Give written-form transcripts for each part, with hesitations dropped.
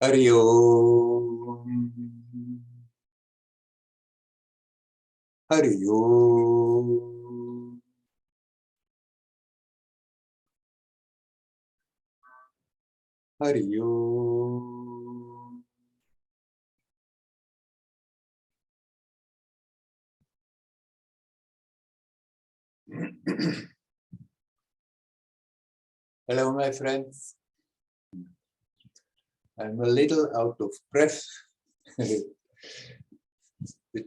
Hari Om. Hari Om. Hari Om. Hello, my friends. I'm a little out of breath. We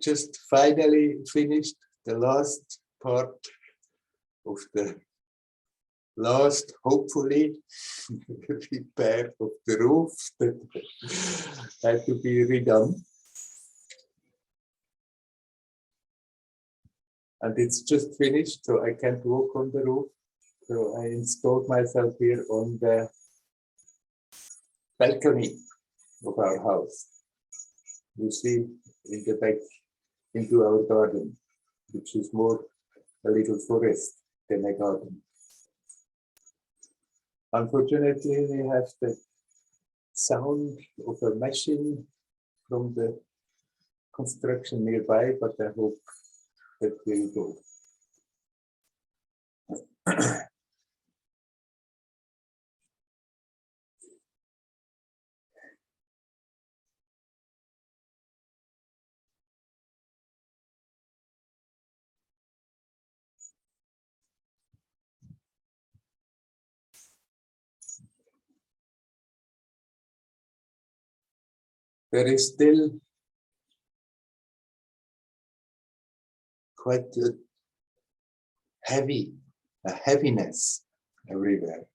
just finally finished the last part of the last, hopefully, repair of the roof that had to be redone. And it's just finished, so I can't walk on the roof. So I installed myself here on the balcony of our house. You see in the back into our garden, which is more a little forest than a garden. Unfortunately, we have the sound of a machine from the construction nearby, but I hope that will go. There is still quite a heaviness everywhere.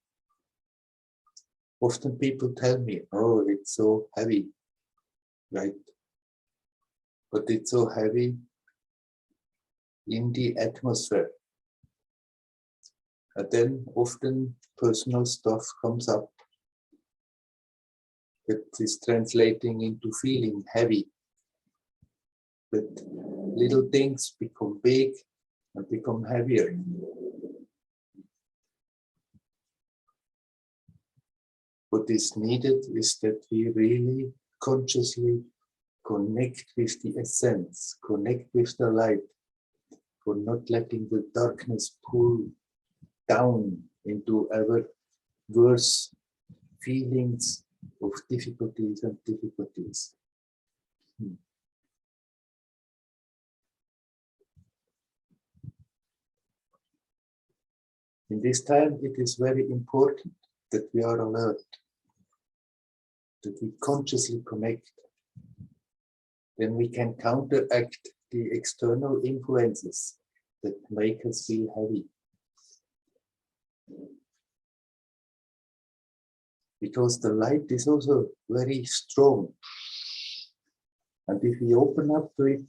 Often people tell me, oh, it's so heavy, right? But it's so heavy in the atmosphere. And then often personal stuff comes up that is translating into feeling heavy. That little things become big and become heavier. What is needed is that we really consciously connect with the essence, connect with the light, for not letting the darkness pull down into our worse feelings of difficulties and difficulties. In this time, it is very important that we are alert, that we consciously connect. Then we can counteract the external influences that make us feel heavy. Because the light is also very strong. And if we open up to it,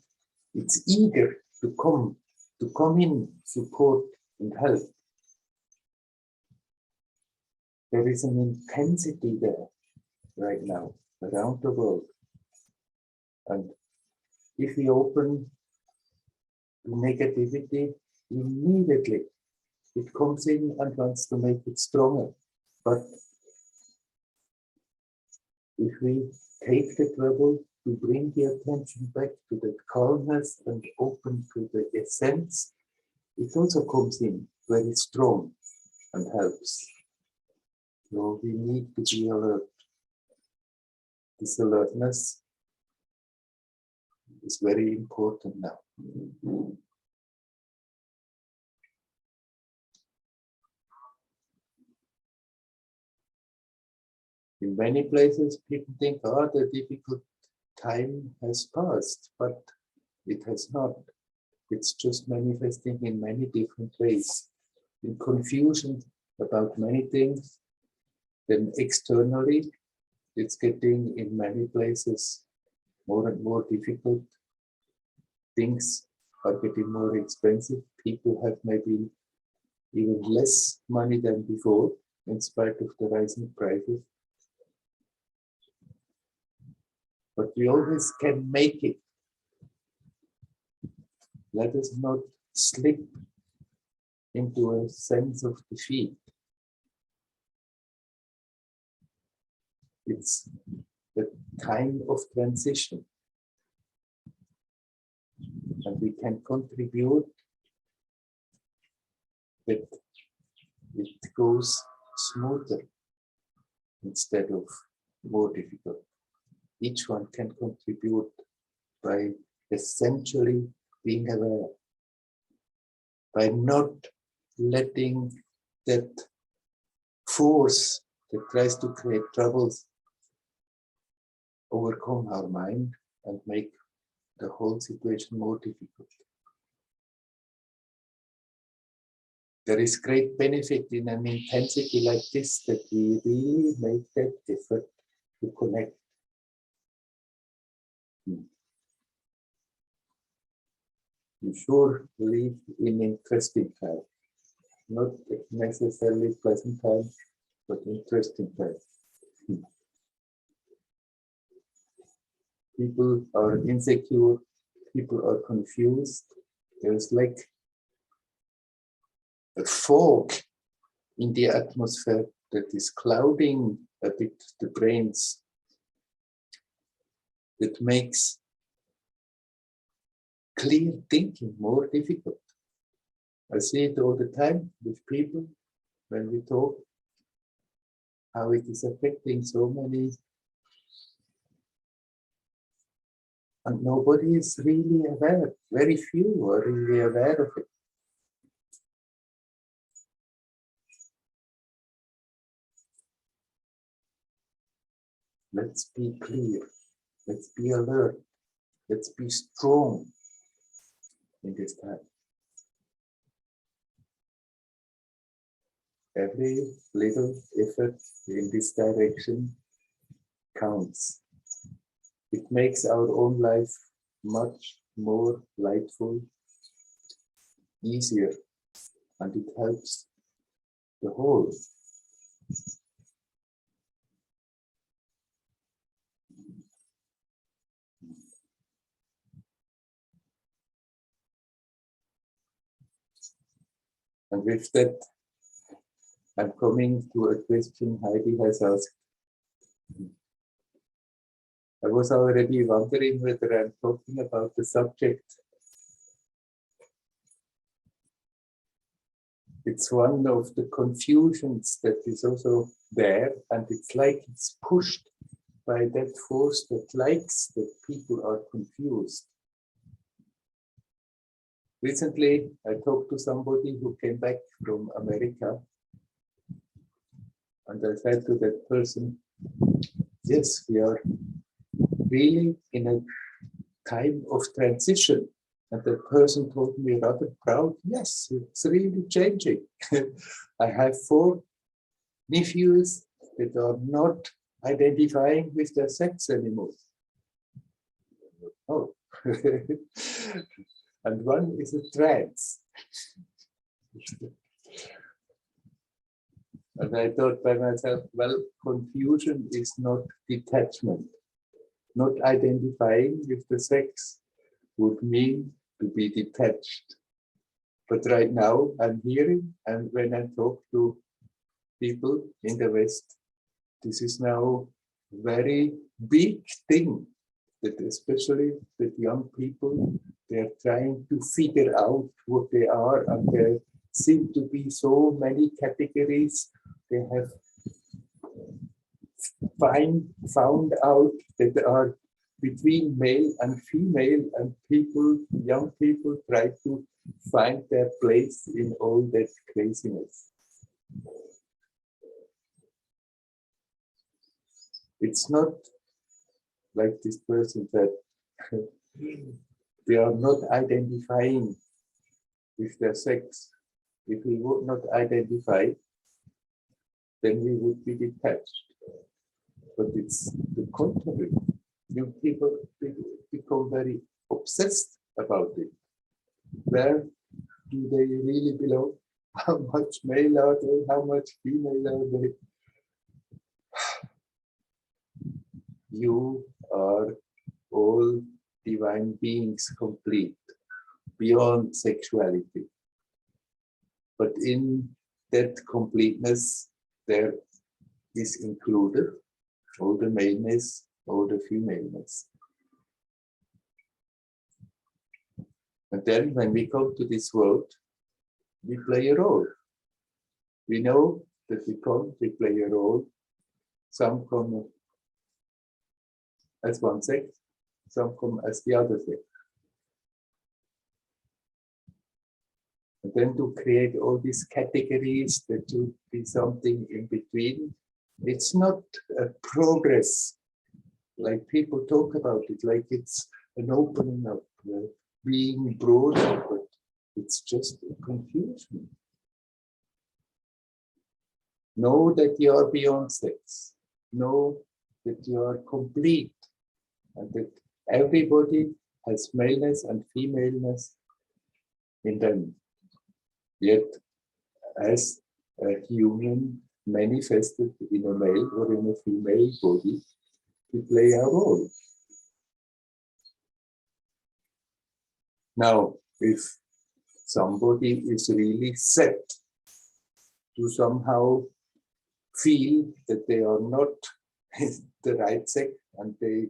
it's eager to come in, support and help. There is an intensity there right now around the world. And if we open to negativity, immediately it comes in and wants to make it stronger. But if we take the trouble to bring the attention back to that calmness and open to the essence, it also comes in very strong and helps. So we need to be alert. This alertness is very important now. In many places, people think, oh, the difficult time has passed, but it has not. It's just manifesting in many different ways. In confusion about many things, then externally, it's getting in many places more and more difficult. Things are getting more expensive. People have maybe even less money than before, in spite of the rising prices. But we always can make it. Let us not slip into a sense of defeat. It's that time of transition. And we can contribute that it goes smoother instead of more difficult. Each one can contribute by essentially being aware, by not letting that force that tries to create troubles overcome our mind and make the whole situation more difficult. There is great benefit in an intensity like this, that we really make that effort to connect. You sure live in interesting time, not necessarily pleasant time, but interesting time. People are insecure, people are confused. There's like a fog in the atmosphere that is clouding a bit the brains, that makes clear thinking more difficult. I see it all the time with people when we talk, how it is affecting so many, and nobody is really aware. Very few are really aware of it. Let's be clear, let's be alert, let's be strong in this time. Every little effort in this direction counts. It makes our own life much more lightful, easier, and it helps the whole. And with that, I'm coming to a question Heidi has asked. I was already wondering whether I'm talking about the subject. It's one of the confusions that is also there, and it's like it's pushed by that force that likes that people are confused. Recently, I talked to somebody who came back from America, and I said to that person, yes, we are really in a time of transition. And the person told me rather proud, yes, it's really changing. I have 4 nephews that are not identifying with their sex anymore. Oh. And one is a trans. And I thought by myself, well, confusion is not detachment. Not identifying with the sex would mean to be detached. But right now I'm hearing, and when I talk to people in the West, this is now a very big thing, that especially the young people, they're trying to figure out what they are, and there seem to be so many categories. They have found out that there are between male and female, and people, young people, try to find their place in all that craziness. It's not like this person said, they are not identifying with their sex. If we would not identify, then we would be detached. But it's the contrary. Young people become very obsessed about it. Where do they really belong? How much male are they? How much female are they? You are all divine beings, complete, beyond sexuality. But in that completeness, there is included all the maleness or the femaleness. And then when we come to this world, we play a role. We know that we play a role. Some come as one sex, some come as the other sex. And then to create all these categories, there should be something in between. It's not a progress, like people talk about it, like it's an opening up, being broader, but it's just a confusion. Know that you are beyond sex. Know that you are complete, and that everybody has maleness and femaleness in them. Yet, as a human manifested in a male or in a female body, we play our role. Now, if somebody is really set to somehow feel that they are not the right sex and they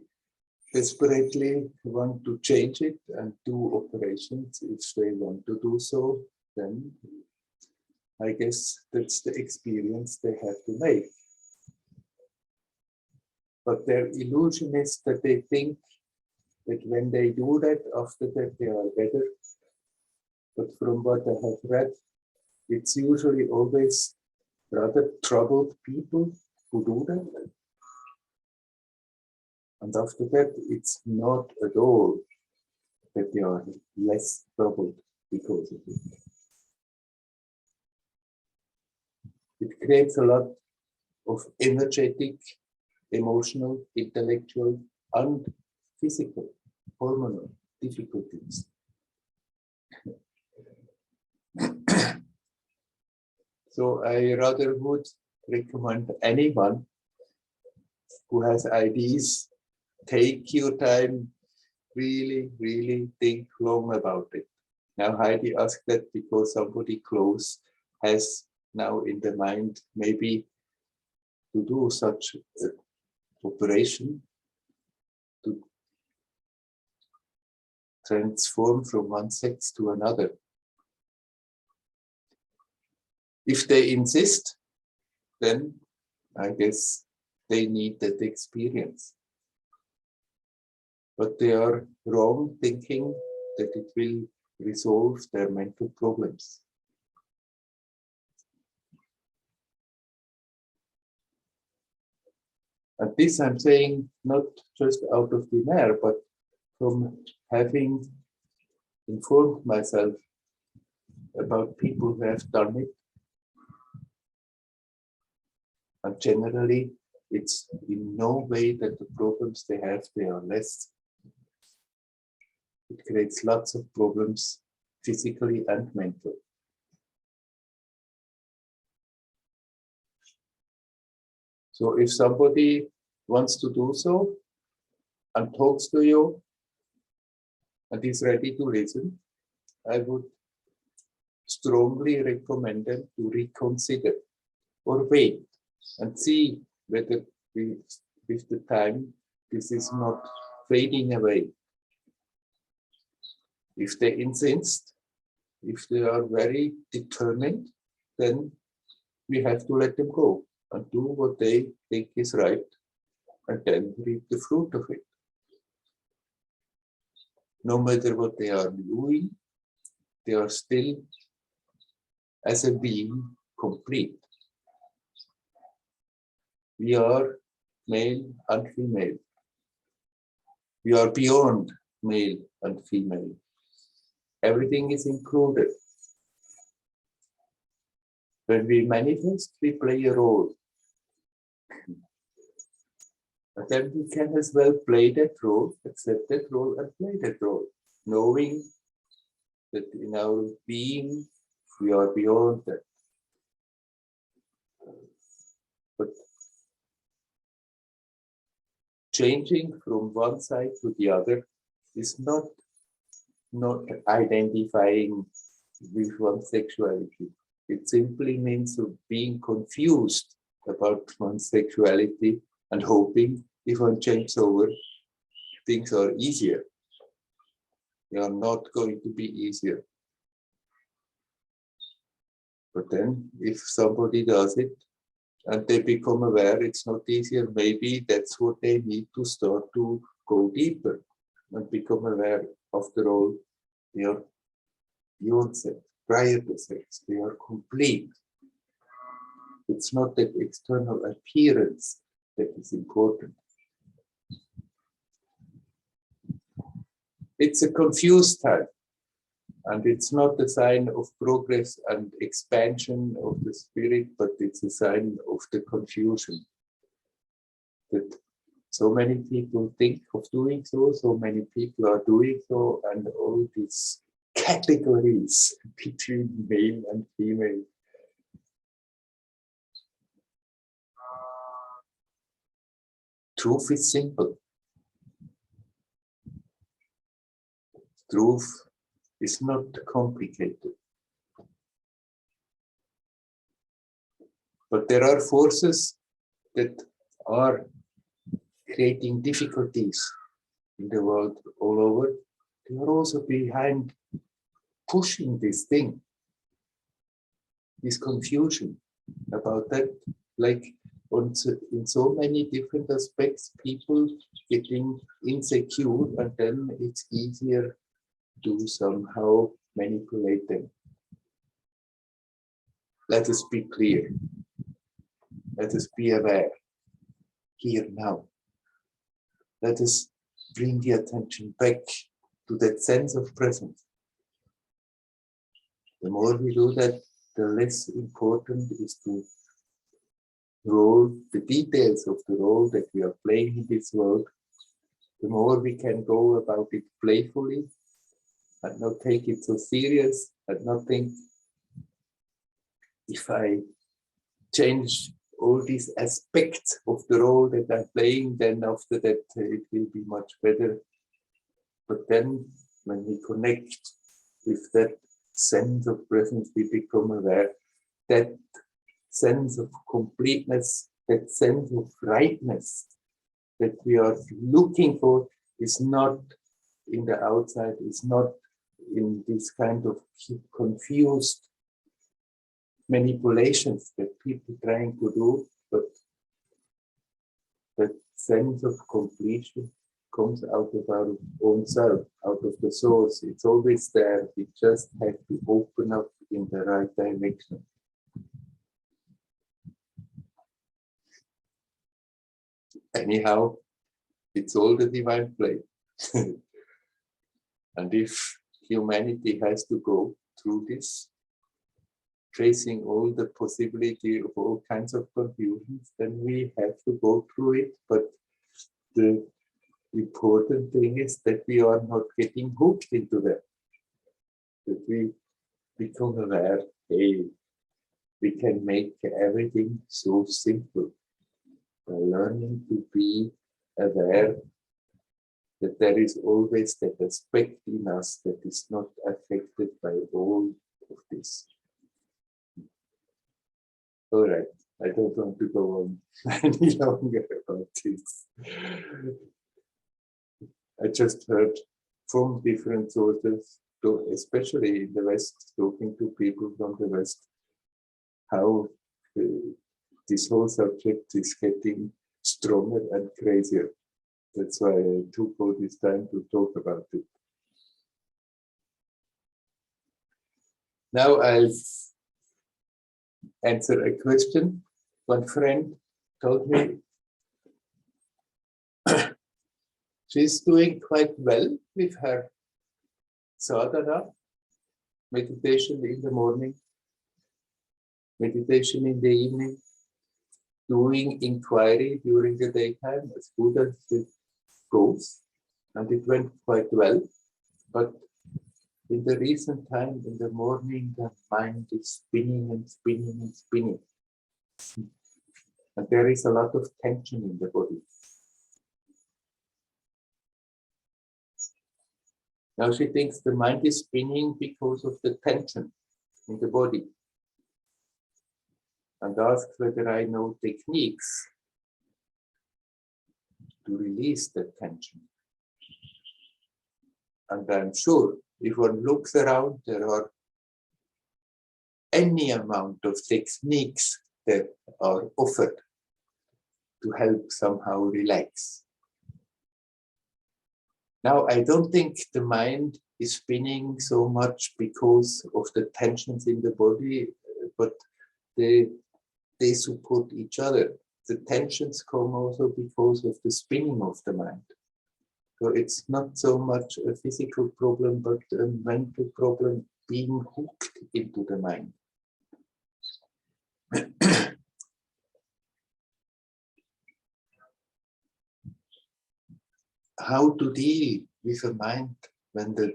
desperately want to change it and do operations, if they want to do so, then I guess that's the experience they have to make. But their illusion is that they think that when they do that, after that they are better. But from what I have read, it's usually always rather troubled people who do that. And after that, it's not at all that they are less troubled because of it. It creates a lot of energetic, emotional, intellectual, and physical, hormonal difficulties. So I rather would recommend anyone who has ideas, take your time, really, really think long about it. Now Heidi asked that because somebody close has now in the mind maybe to do such an operation to transform from one sex to another. If they insist, then I guess they need that experience. But they are wrong thinking that it will resolve their mental problems. And this I'm saying not just out of thin air, but from having informed myself about people who have done it. And generally, it's in no way that the problems they have, they are less. It creates lots of problems, physically and mentally. So if somebody wants to do so and talks to you and is ready to listen, I would strongly recommend them to reconsider or wait and see whether with the time this is not fading away. If they insist, if they are very determined, then we have to let them go and do what they think is right and then reap the fruit of it. No matter what they are doing, they are still, as a being, complete. We are male and female. We are beyond male and female. Everything is included. When we manifest, we play a role. But then we can as well play that role, accept that role, and play that role, knowing that in our being, we are beyond that. But changing from one side to the other is not identifying with one sexuality. It simply means being confused about one's sexuality and hoping if one changes over, things are easier. They are not going to be easier. But then, if somebody does it and they become aware it's not easier, maybe that's what they need to start to go deeper and become aware. After all, they are beyond sex, prior to sex, they are complete. It's not the external appearance that is important. It's a confused time, and it's not a sign of progress and expansion of the spirit, but it's a sign of the confusion. That so many people think of doing so, so many people are doing so, and all these categories between male and female. Truth is simple. Truth is not complicated. But there are forces that are creating difficulties in the world all over. They are also behind pushing this thing, this confusion about that, like in so many different aspects, people getting insecure, and then it's easier to somehow manipulate them. Let us be clear. Let us be aware. Here now. Let us bring the attention back to that sense of presence. The more we do that, the less important is to role, the details of the role that we are playing in this world. The more we can go about it playfully and not take it so serious and not think, if I change all these aspects of the role that I'm playing, then after that it will be much better. But then when we connect with that sense of presence, we become aware that sense of completeness, that sense of rightness that we are looking for is not in the outside, is not in this kind of confused manipulations that people trying to do, but that sense of completion comes out of our own self, out of the source. It's always there. We just have to open up in the right direction. Anyhow, it's all the divine play. And if humanity has to go through this, facing all the possibility of all kinds of confusions, then we have to go through it. But the important thing is that we are not getting hooked into that. That we become aware, hey, we can make everything so simple. By learning to be aware that there is always that aspect in us that is not affected by all of this. All right, I don't want to go on any longer about this. I just heard from different sources, especially in the West, talking to people from the West, how this whole subject is getting stronger and crazier. That's why I took all this time to talk about it. Now I'll answer a question. One friend told me she's doing quite well with her sadhana, meditation in the morning, meditation in the evening, doing inquiry during the daytime as good as it goes, and it went quite well. But in the recent time, in the morning, the mind is spinning and spinning and spinning. And there is a lot of tension in the body. Now she thinks the mind is spinning because of the tension in the body. And asks whether I know techniques to release that tension. And I'm sure if one looks around, there are any amount of techniques that are offered to help somehow relax. Now, I don't think the mind is spinning so much because of the tensions in the body, but they support each other. The tensions come also because of the spinning of the mind. So it's not so much a physical problem, but a mental problem being hooked into the mind. How to deal with a mind when the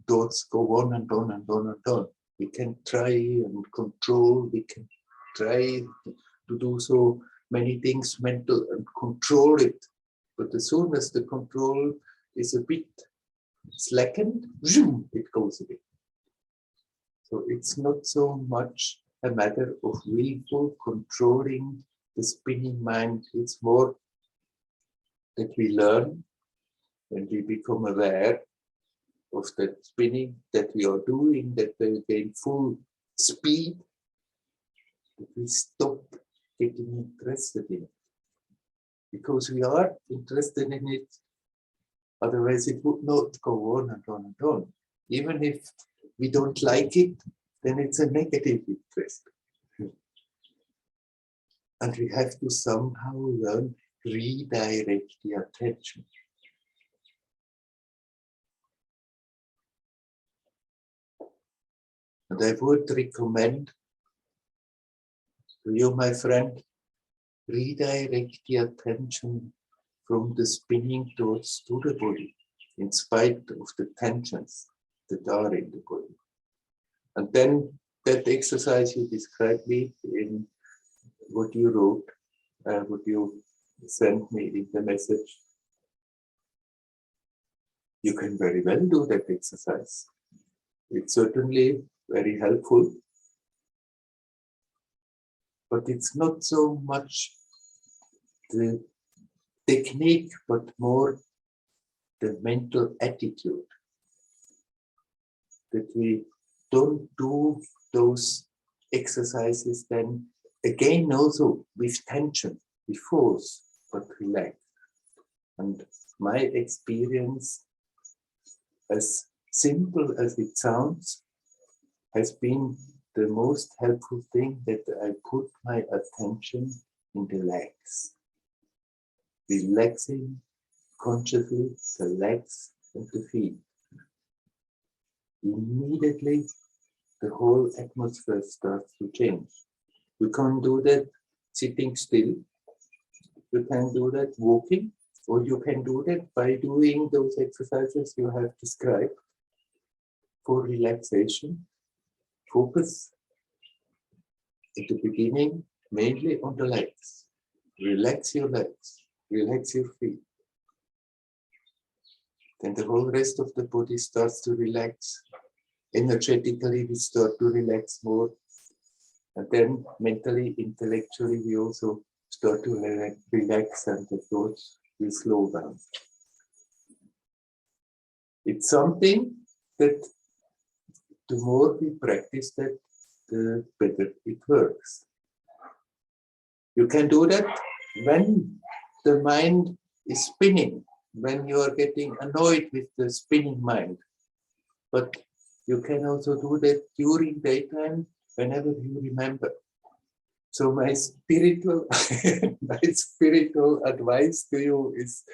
thoughts go on and on and on and on? We can try and control, we can try to do so many things mental and control it. But as soon as the control is a bit slackened, it goes away. So it's not so much a matter of willful controlling the spinning mind. It's more that we learn when we become aware of that spinning that we are doing, that they gain full speed, that we stop getting interested in it. Because we are interested in it, otherwise it would not go on and on and on. Even if we don't like it, then it's a negative interest. And we have to somehow learn to redirect the attention. And I would recommend to you, my friend, redirect the attention from the spinning thoughts to the body, in spite of the tensions that are in the body. And then that exercise you described me in what you wrote, what you sent me in the message, you can very well do that exercise. It's certainly very helpful, but it's not so much the technique, but more the mental attitude. That we don't do those exercises then again also with tension, with force, but relax. And my experience, as simple as it sounds, has been the most helpful thing that I put my attention in the legs. Relaxing consciously the legs and the feet. Immediately the whole atmosphere starts to change. You can do that sitting still, you can do that walking, or you can do that by doing those exercises you have described for relaxation. Focus at the beginning mainly on the legs. Relax your legs, relax your feet. Then the whole rest of the body starts to relax. Energetically, we start to relax more. And then mentally, intellectually, we also start to relax and the thoughts will slow down. It's something that the more we practice that, the better it works. You can do that when the mind is spinning, when you are getting annoyed with the spinning mind. But you can also do that during daytime, whenever you remember. So my spiritual advice to you is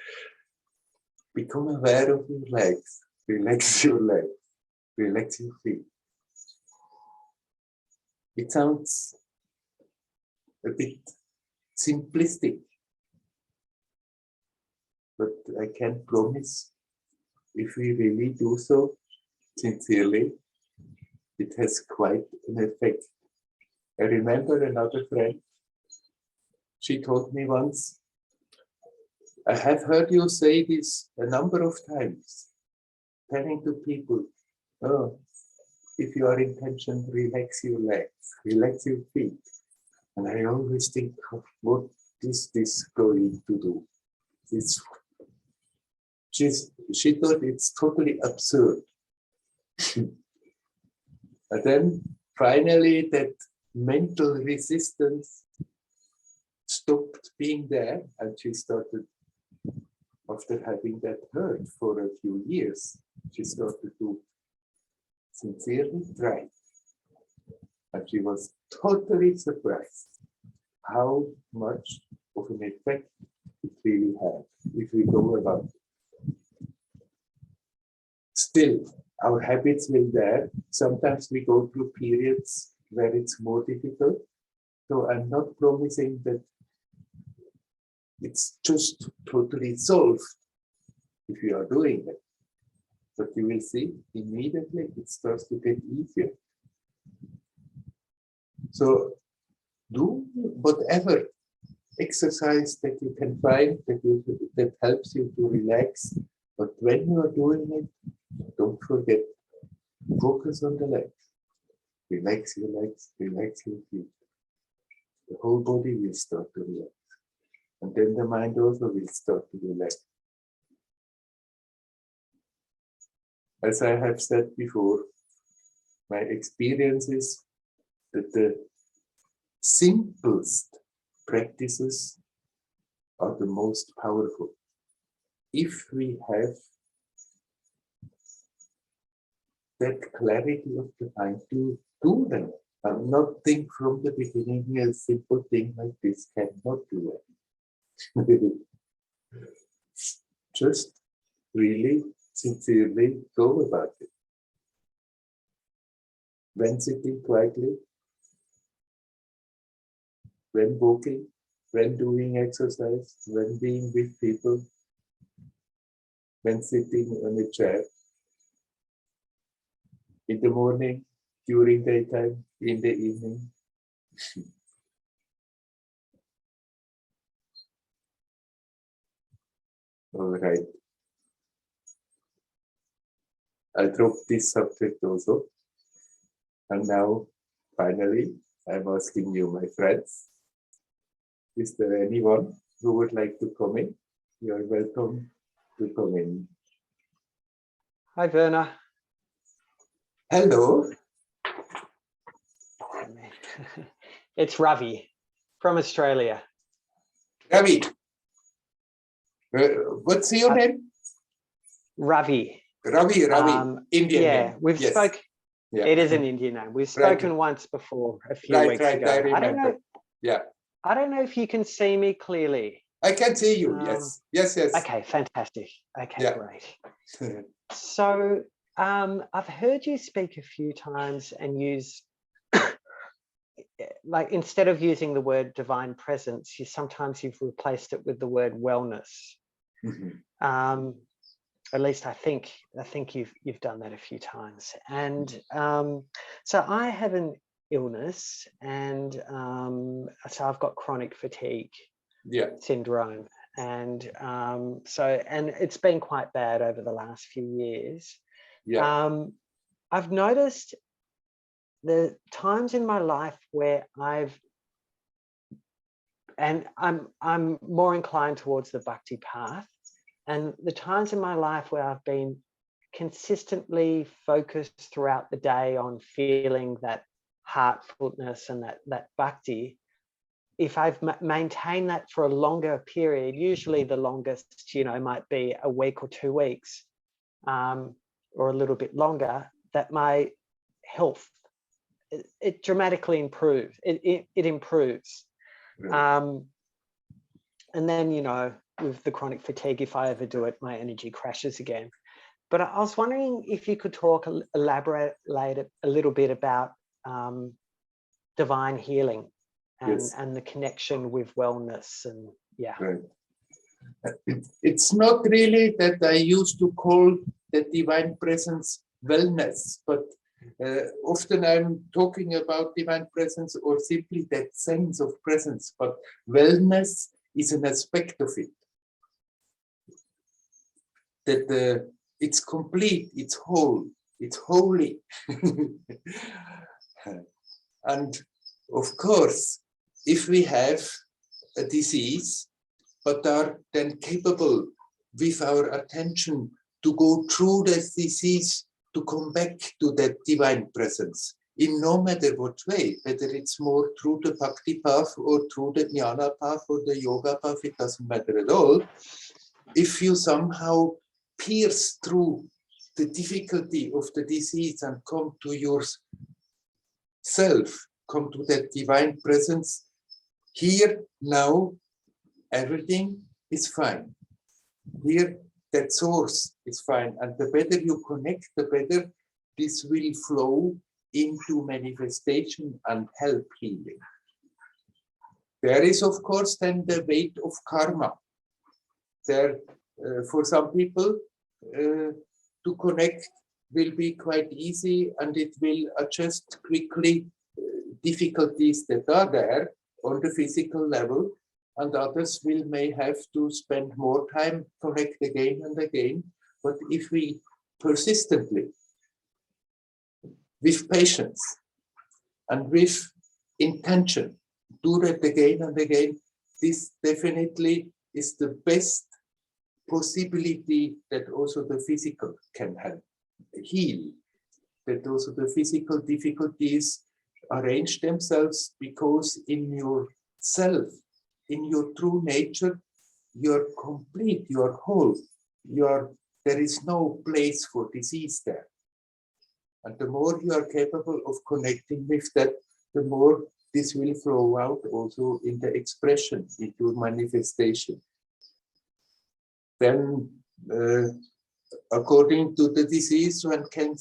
become aware of your legs, relax your legs, relax your feet. It sounds a bit simplistic, but I can promise if we really do so sincerely, it has quite an effect. I remember another friend, she told me once, I have heard you say this a number of times, telling to people, oh, if you are in tension, relax your legs, relax your feet. And I always think, what is this going to do? It's she thought it's totally absurd. And then finally that mental resistance stopped being there, and she started, after having that heard for a few years, she started to sincerely try. And she was totally surprised how much of an effect it really had if we go about it. Still, our habits will there. Sometimes we go through periods where it's more difficult. So I'm not promising that it's just totally solved if you are doing it. But you will see immediately it starts to get easier. So do whatever exercise that you can find that helps you to relax. But when you are doing it, don't forget, focus on the legs. Relax your legs, relax your feet. The whole body will start to relax. And then the mind also will start to relax. As I have said before, my experience is that the simplest practices are the most powerful. If we have that clarity of the mind to do them, and not think from the beginning a simple thing like this cannot do it. Just really sincerely go about it. When sitting quietly, when walking, when doing exercise, when being with people, when sitting on a chair, in the morning, during daytime, in the evening. All right. I dropped this subject also. And now, finally, I'm asking you, my friends, is there anyone who would like to come in? You are welcome to come in. Hi, Werner. Hello. It's Ravi from Australia. Ravi. What's your name? Ravi. Ravi, Indian yeah, name. We've yes. spoken. Yeah. It is an Indian name. We've spoken once before, a few weeks ago. I remember. I don't know if you can see me clearly. I can see you. Yes. Okay, fantastic. Okay, great. So I've heard you speak a few times and use, like, instead of using the word divine presence, you've replaced it with the word wellness. Mm-hmm. At least I think you've done that a few times. And so I have an illness, and so I've got chronic fatigue syndrome, and and it's been quite bad over the last few years. I've noticed the times in my life where I'm more inclined towards the bhakti path, and the times in my life where I've been consistently focused throughout the day on feeling that heartfulness and that bhakti, if I've maintained that for a longer period, usually the longest, might be a week or 2 weeks, or a little bit longer, that my health, it dramatically improves. It improves. And then, with the chronic fatigue, if I overdo it, my energy crashes again. But I was wondering if you could elaborate a little bit about divine healing and the connection with wellness. And it's not really that I used to call the divine presence wellness, but often I'm talking about divine presence or simply that sense of presence, but wellness is an aspect of it. That it's complete, it's whole, it's holy. And of course, if we have a disease, but are then capable with our attention to go through that disease, to come back to that divine presence in no matter what way, whether it's more through the bhakti path or through the jnana path or the yoga path, it doesn't matter at all. If you somehow pierce through the difficulty of the disease and come to yourself, come to that divine presence, here, now, everything is fine. Here, that source is fine. And the better you connect, the better this will flow into manifestation and help healing. There is, of course, then the weight of karma. There, for some people, to connect will be quite easy and it will adjust quickly difficulties that are there on the physical level, and others may have to spend more time, connect again and again. But if we persistently, with patience and with intention, do that again and again, this definitely is the best possibility that also the physical can help heal, that also the physical difficulties arrange themselves, because in yourself, in your true nature, you're complete, you're whole, there is no place for disease there. And the more you are capable of connecting with that, the more this will flow out also in the expression, in your manifestation. Then, according to the disease, one can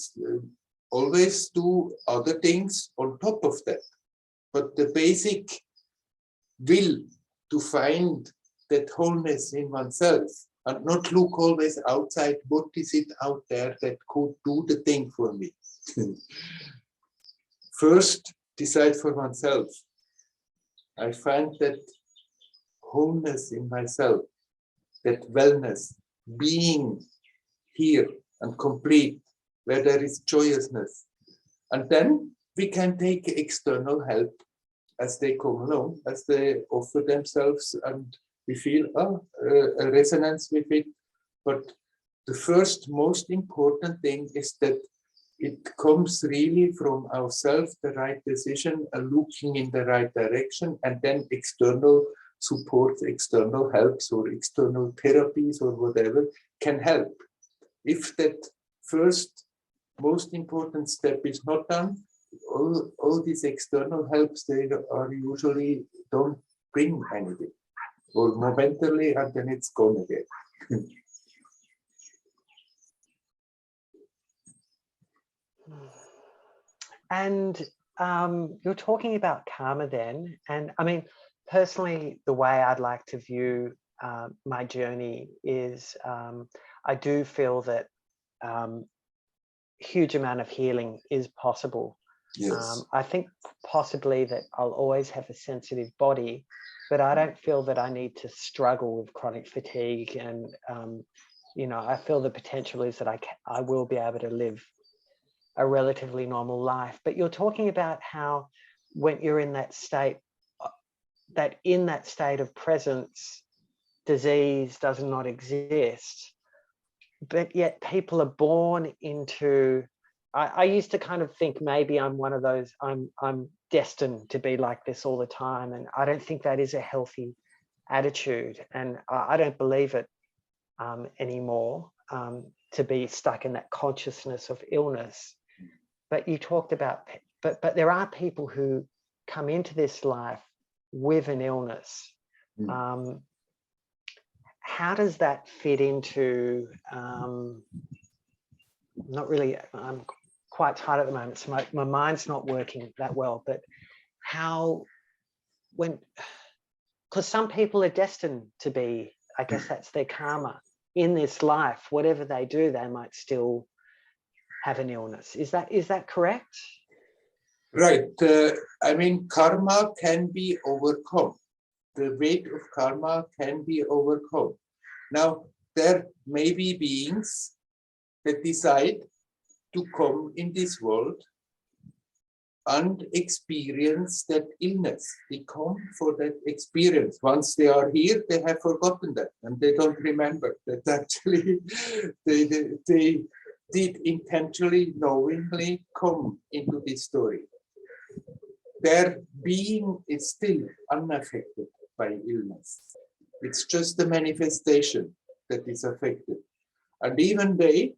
always do other things on top of that. But the basic will to find that wholeness in oneself and not look always outside, what is it out there that could do the thing for me? First, decide for oneself. I find that wholeness in myself, that wellness, being here and complete, where there is joyousness. And then we can take external help as they come along, as they offer themselves, and we feel a resonance with it. But the first most important thing is that it comes really from ourselves, the right decision, looking in the right direction, and then external support, external helps or external therapies or whatever can help. If that first most important step is not done, all these external helps, they are usually don't bring anything, or momentarily, and then it's gone again. And you're talking about karma then, and I mean, personally, the way I'd like to view my journey is I do feel that huge amount of healing is possible. Yes. I think possibly that I'll always have a sensitive body, but I don't feel that I need to struggle with chronic fatigue. And, you know, I feel the potential is that I will be able to live a relatively normal life. But you're talking about how when you're in that state, that in that state of presence, disease does not exist, but yet people are born into, I used to kind of think maybe I'm one of those, I'm destined to be like this all the time. And I don't think that is a healthy attitude. And I don't believe it anymore, to be stuck in that consciousness of illness. But you talked about, but there are people who come into this life with an illness. How does that fit into, not really, I'm quite tired at the moment, so my mind's not working that well, but how, because some people are destined to be, I guess that's their karma in this life, whatever they do, they might still have an illness. Is that correct? Right. I mean, karma can be overcome. The weight of karma can be overcome. Now, there may be beings that decide to come in this world and experience that illness. They come for that experience. Once they are here, they have forgotten that and they don't remember that actually they did intentionally, knowingly come into this story. Their being is still unaffected by illness. It's just the manifestation that is affected. And even they,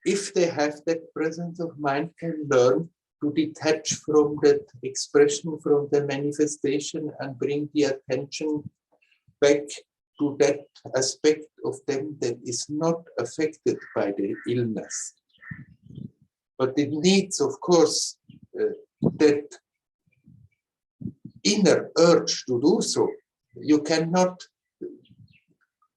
if they have that presence of mind, can learn to detach from that expression, from the manifestation, and bring the attention back to that aspect of them that is not affected by the illness. But it needs, of course, that inner urge to do so. You cannot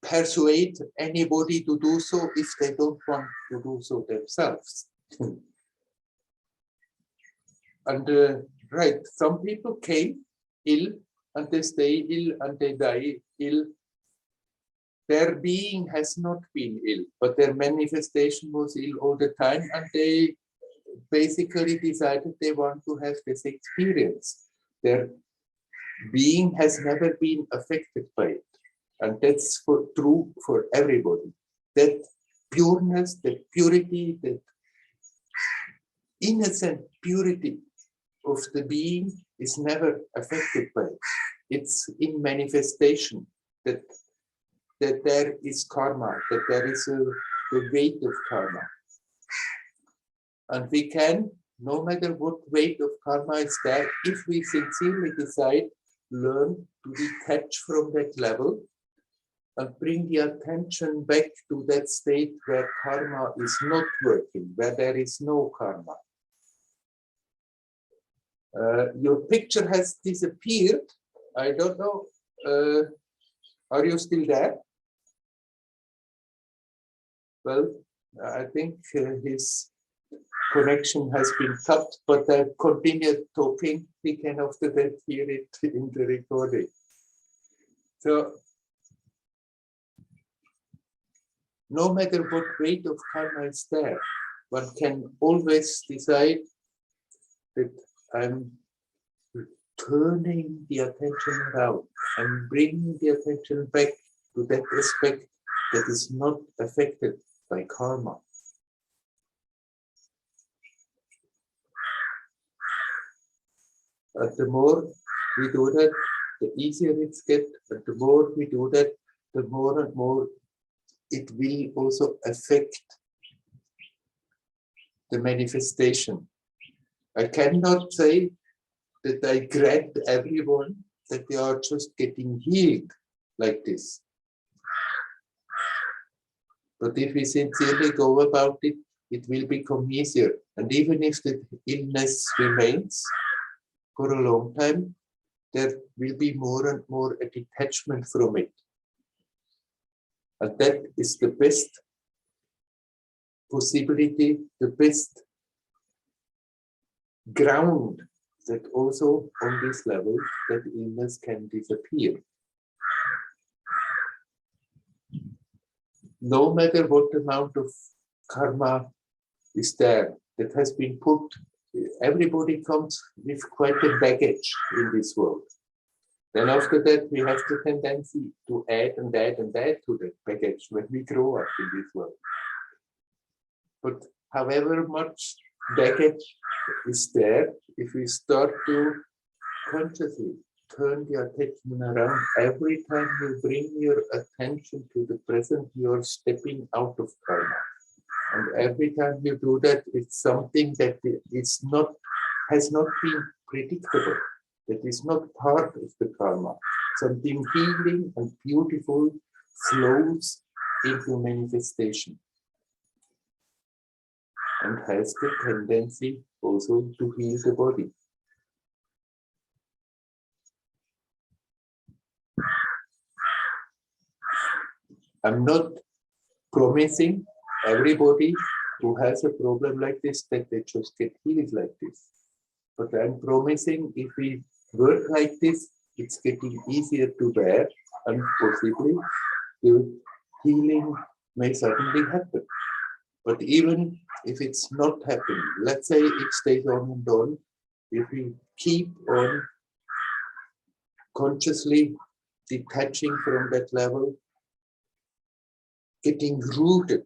persuade anybody to do so if they don't want to do so themselves. And right, some people came ill and they stay ill and they die ill. Their being has not been ill, but their manifestation was ill all the time, and they basically decided they want to have this experience. Their being has never been affected by it. And that's true for everybody. That pureness, that purity, that innocent purity of the being is never affected by it. It's in manifestation that there is karma, that there is the weight of karma. And we can, no matter what weight of karma is there, if we sincerely decide, learn to detach from that level and bring the attention back to that state where karma is not working, where there is no karma. Your picture has disappeared. I don't know. Are you still there? Well, I think his connection has been cut, but I continued talking. We can after that hear it in the recording. So, no matter what weight of karma is there, one can always decide that I'm turning the attention around and bringing the attention back to that aspect that is not affected by karma. And the more we do that, the easier it gets, and the more we do that, the more and more it will also affect the manifestation. I cannot say that I grant everyone that they are just getting healed like this. But if we sincerely go about it, it will become easier. And even if the illness remains for a long time, there will be more and more a detachment from it. And that is the best possibility, the best ground that also on this level that illness can disappear. No matter what amount of karma is there that has been put, everybody comes with quite a baggage in this world. Then after that, we have the tendency to add and add and add to that baggage when we grow up in this world. But however much baggage is there, if we start to consciously turn the attention around, every time you bring your attention to the present, you're stepping out of karma. And every time you do that, it's something that has not been predictable, that is not part of the karma. Something healing and beautiful flows into manifestation and has the tendency also to heal the body. I'm not promising everybody who has a problem like this that they just get healed like this. But I'm promising if we work like this, it's getting easier to bear, and possibly the healing may suddenly happen. But even if it's not happening, let's say it stays on and on, if we keep on consciously detaching from that level, getting rooted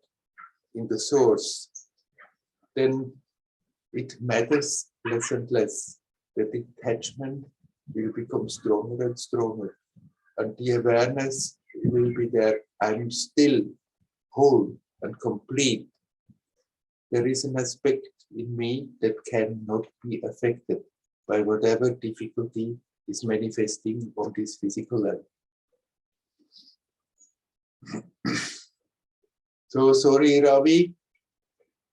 in the source, then it matters less and less. The detachment will become stronger and stronger. And the awareness will be there. I'm still whole and complete. There is an aspect in me that cannot be affected by whatever difficulty is manifesting on this physical level. So sorry, Ravi,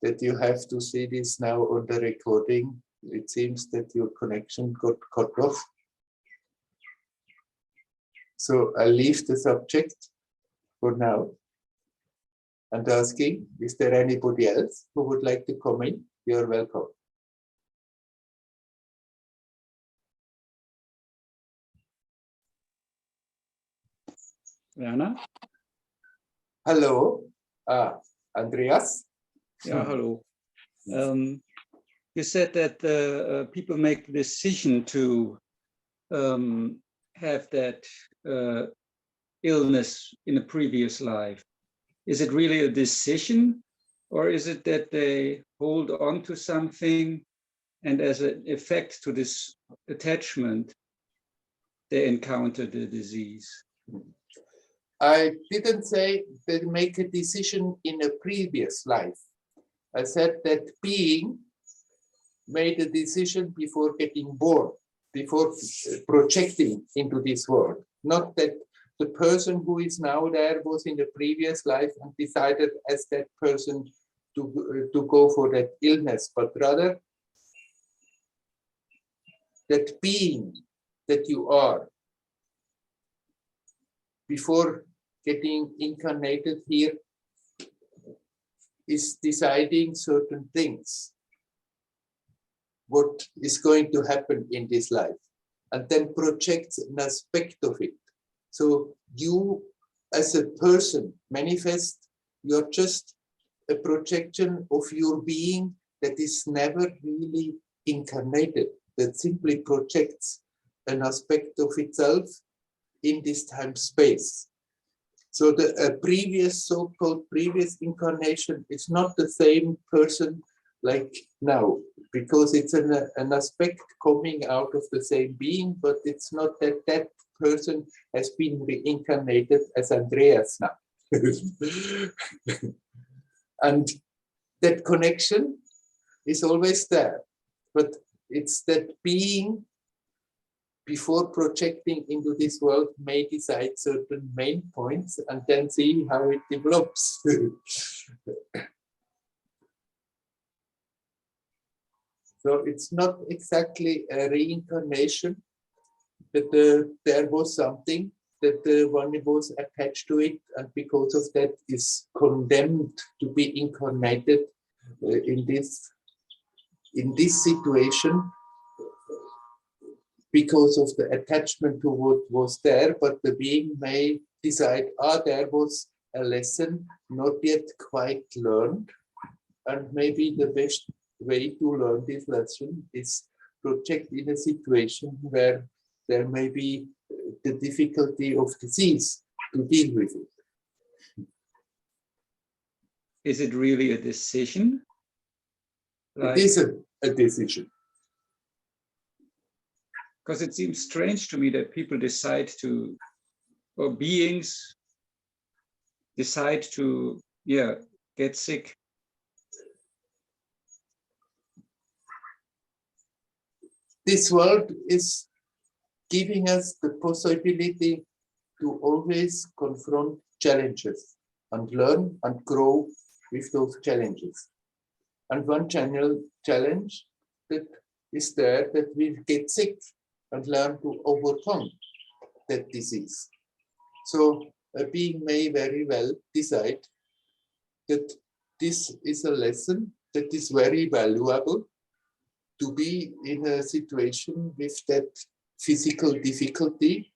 that you have to see this now on the recording. It seems that your connection got cut off. So I'll leave the subject for now and asking, is there anybody else who would like to comment? You're welcome. Werner? Hello, Andreas. Yeah, hello. You said that people make the decision to have that illness in a previous life. Is it really a decision, or is it that they hold on to something and as an effect to this attachment, they encounter the disease? I didn't say they make a decision in a previous life. I said that being made a decision before getting born, before projecting into this world. Not that the person who is now there was in the previous life and decided as that person to go for that illness, but rather that being that you are before getting incarnated here is deciding certain things, what is going to happen in this life, and then projects an aspect of it. So you as a person manifest, you're just a projection of your being that is never really incarnated, that simply projects an aspect of itself in this time-space. So the previous so-called previous incarnation is not the same person like now, because it's an aspect coming out of the same being, but it's not that that person has been reincarnated as Andreas now. And that connection is always there, but it's that being before projecting into this world may decide certain main points and then see how it develops. So it's not exactly a reincarnation, but there was something that one was attached to it, and because of that is condemned to be incarnated in this situation, because of the attachment to what was there, but the being may decide, there was a lesson not yet quite learned, and maybe the best way to learn this lesson is project in a situation where there may be the difficulty of disease to deal with it. Is it really a decision? It is a decision. Because it seems strange to me that people decide to, or beings decide to, get sick. This world is giving us the possibility to always confront challenges and learn and grow with those challenges. And one challenge that is there, that we get sick and learn to overcome that disease. So a being may very well decide that this is a lesson that is very valuable to be in a situation with that physical difficulty,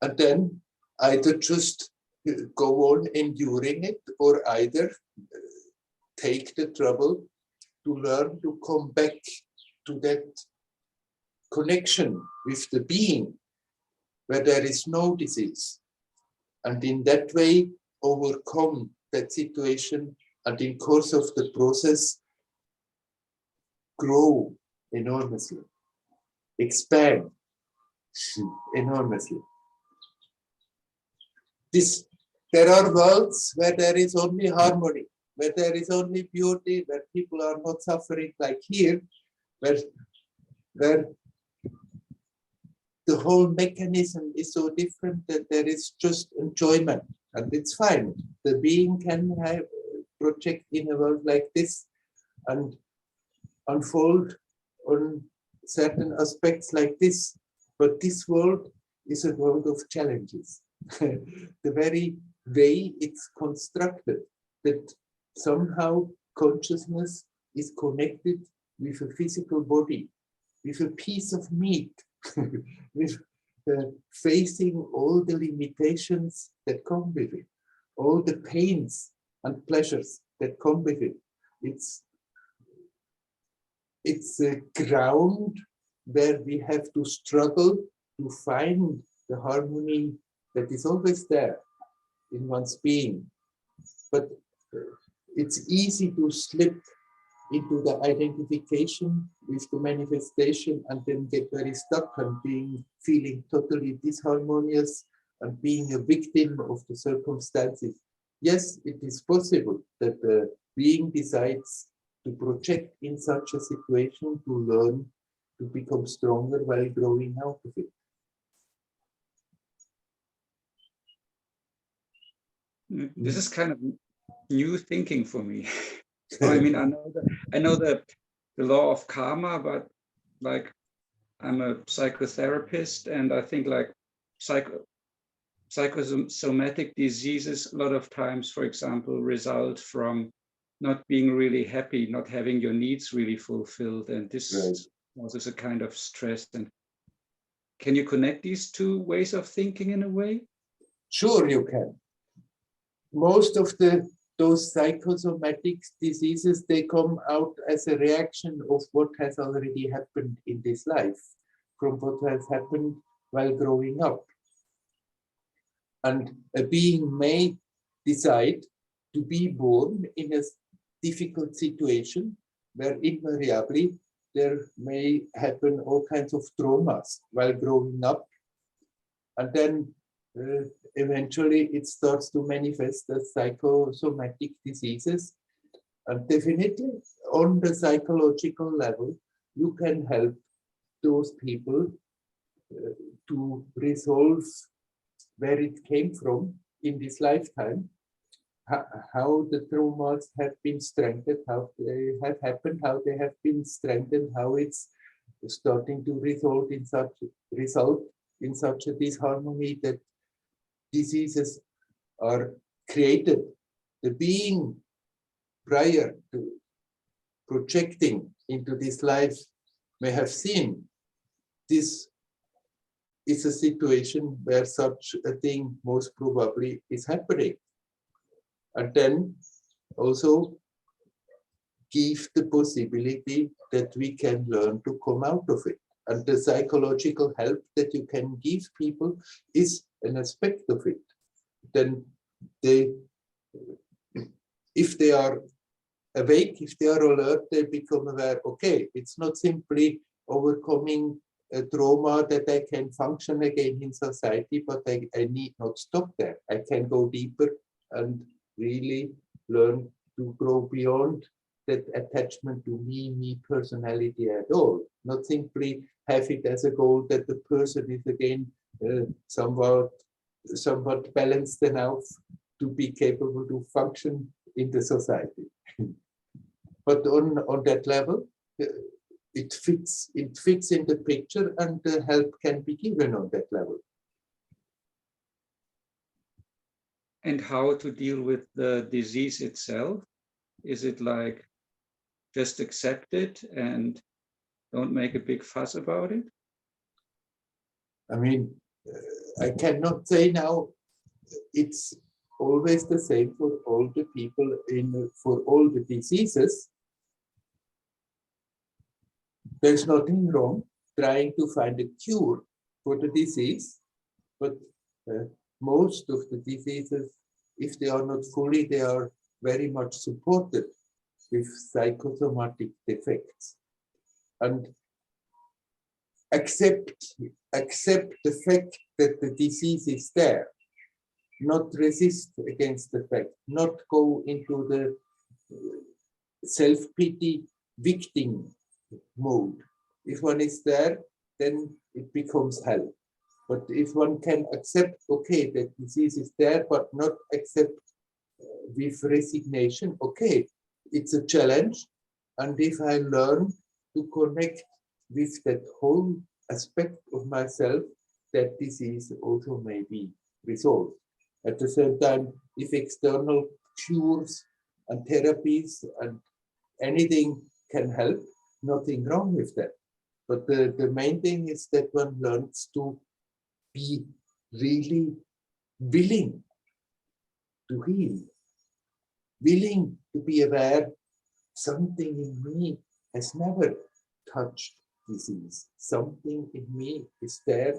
and then either just go on enduring it, or either take the trouble to learn to come back to that connection with the being, where there is no disease, and in that way overcome that situation, and in course of the process grow enormously, expand enormously. There are worlds where there is only harmony, where there is only beauty, where people are not suffering like here, where the whole mechanism is so different that there is just enjoyment, and it's fine. The being can project in a world like this and unfold on certain aspects like this, but this world is a world of challenges. The very way it's constructed, that somehow consciousness is connected with a physical body, with a piece of meat, with facing all the limitations that come with it, all the pains and pleasures that come with it. It's a ground where we have to struggle to find the harmony that is always there in one's being. But it's easy to slip into the identification with the manifestation and then get very stuck and feeling totally disharmonious and being a victim of the circumstances. Yes, it is possible that the being decides to project in such a situation to learn to become stronger while growing out of it. This is kind of new thinking for me. I mean, I know the law of karma, but like I'm a psychotherapist, and I think like psychosomatic diseases a lot of times, for example, result from not being really happy, not having your needs really fulfilled, and this causes a kind of stress. And can you connect these two ways of thinking in a way? Sure, you can. Most of those psychosomatic diseases, they come out as a reaction of what has already happened in this life, from what has happened while growing up. And a being may decide to be born in a difficult situation where invariably there may happen all kinds of traumas while growing up. And then eventually it starts to manifest as psychosomatic diseases. And definitely on the psychological level, you can help those people to resolve where it came from in this lifetime, how the traumas have been strengthened, how they have happened, how they have been strengthened, how it's starting to result in such a disharmony that diseases are created. The being prior to projecting into this life may have seen this is a situation where such a thing most probably is happening. And then also give the possibility that we can learn to come out of it. And the psychological help that you can give people is an aspect of it. Then if they are awake, if they are alert, they become aware, okay, it's not simply overcoming a trauma that I can function again in society, but I need not stop there. I can go deeper and really learn to grow beyond that attachment to me personality at all. Not simply have it as a goal that the person is again somewhat balanced enough to be capable to function in the society. But on that level, it fits in the picture, and the help can be given on that level. And how to deal with the disease itself? Is it like just accept it and don't make a big fuss about it? I mean, I cannot say now it's always the same for all the people for all the diseases. There's nothing wrong trying to find a cure for the disease, but most of the diseases, if they are not fully, they are very much supported with psychosomatic defects. And accept the fact that the disease is there, not resist against the fact, not go into the self-pity victim mode. If one is there, then it becomes hell. But if one can accept, okay, that disease is there, but not accept with resignation, okay, it's a challenge. And if I learn to connect with that whole aspect of myself, that disease also may be resolved. At the same time, if external cures and therapies and anything can help, nothing wrong with that. But the main thing is that one learns to be really willing to heal, willing to be aware something in me has never touched disease. Something in me is there,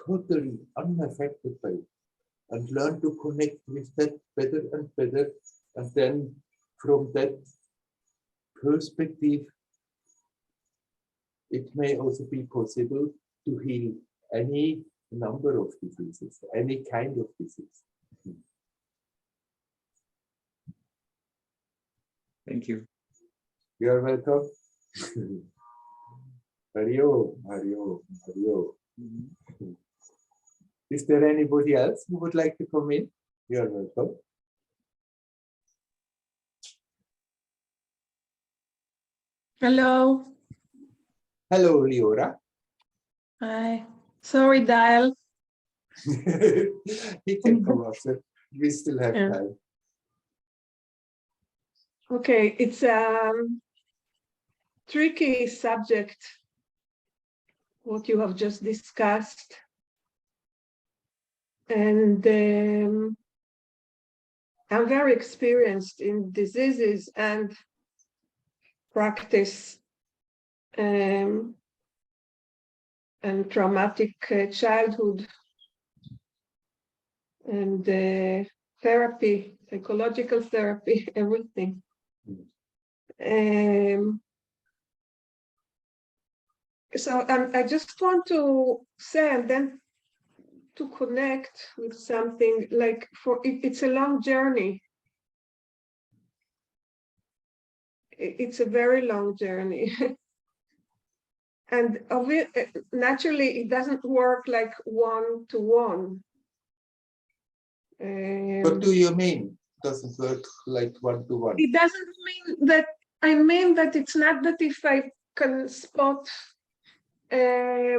totally unaffected by it, and learn to connect with that better and better. And then from that perspective, it may also be possible to heal any number of diseases, any kind of disease. Thank you. You are welcome. Mario, Mario, Mario. Is there anybody else who would like to come in? You are welcome. Hello. Hello, Leora. Hi. Sorry, Dial. He can come after. We still have Yeah. time. Okay, it's a tricky subject, what you have just discussed. And I'm very experienced in diseases and practice and traumatic childhood and therapy, psychological therapy, everything. So I just want to say, and then to connect with something like it's a long journey. It's a very long journey. And naturally, it doesn't work like one-to-one. What do you mean? Doesn't work like one-to-one? It doesn't mean that, I mean that it's not that if I can spot a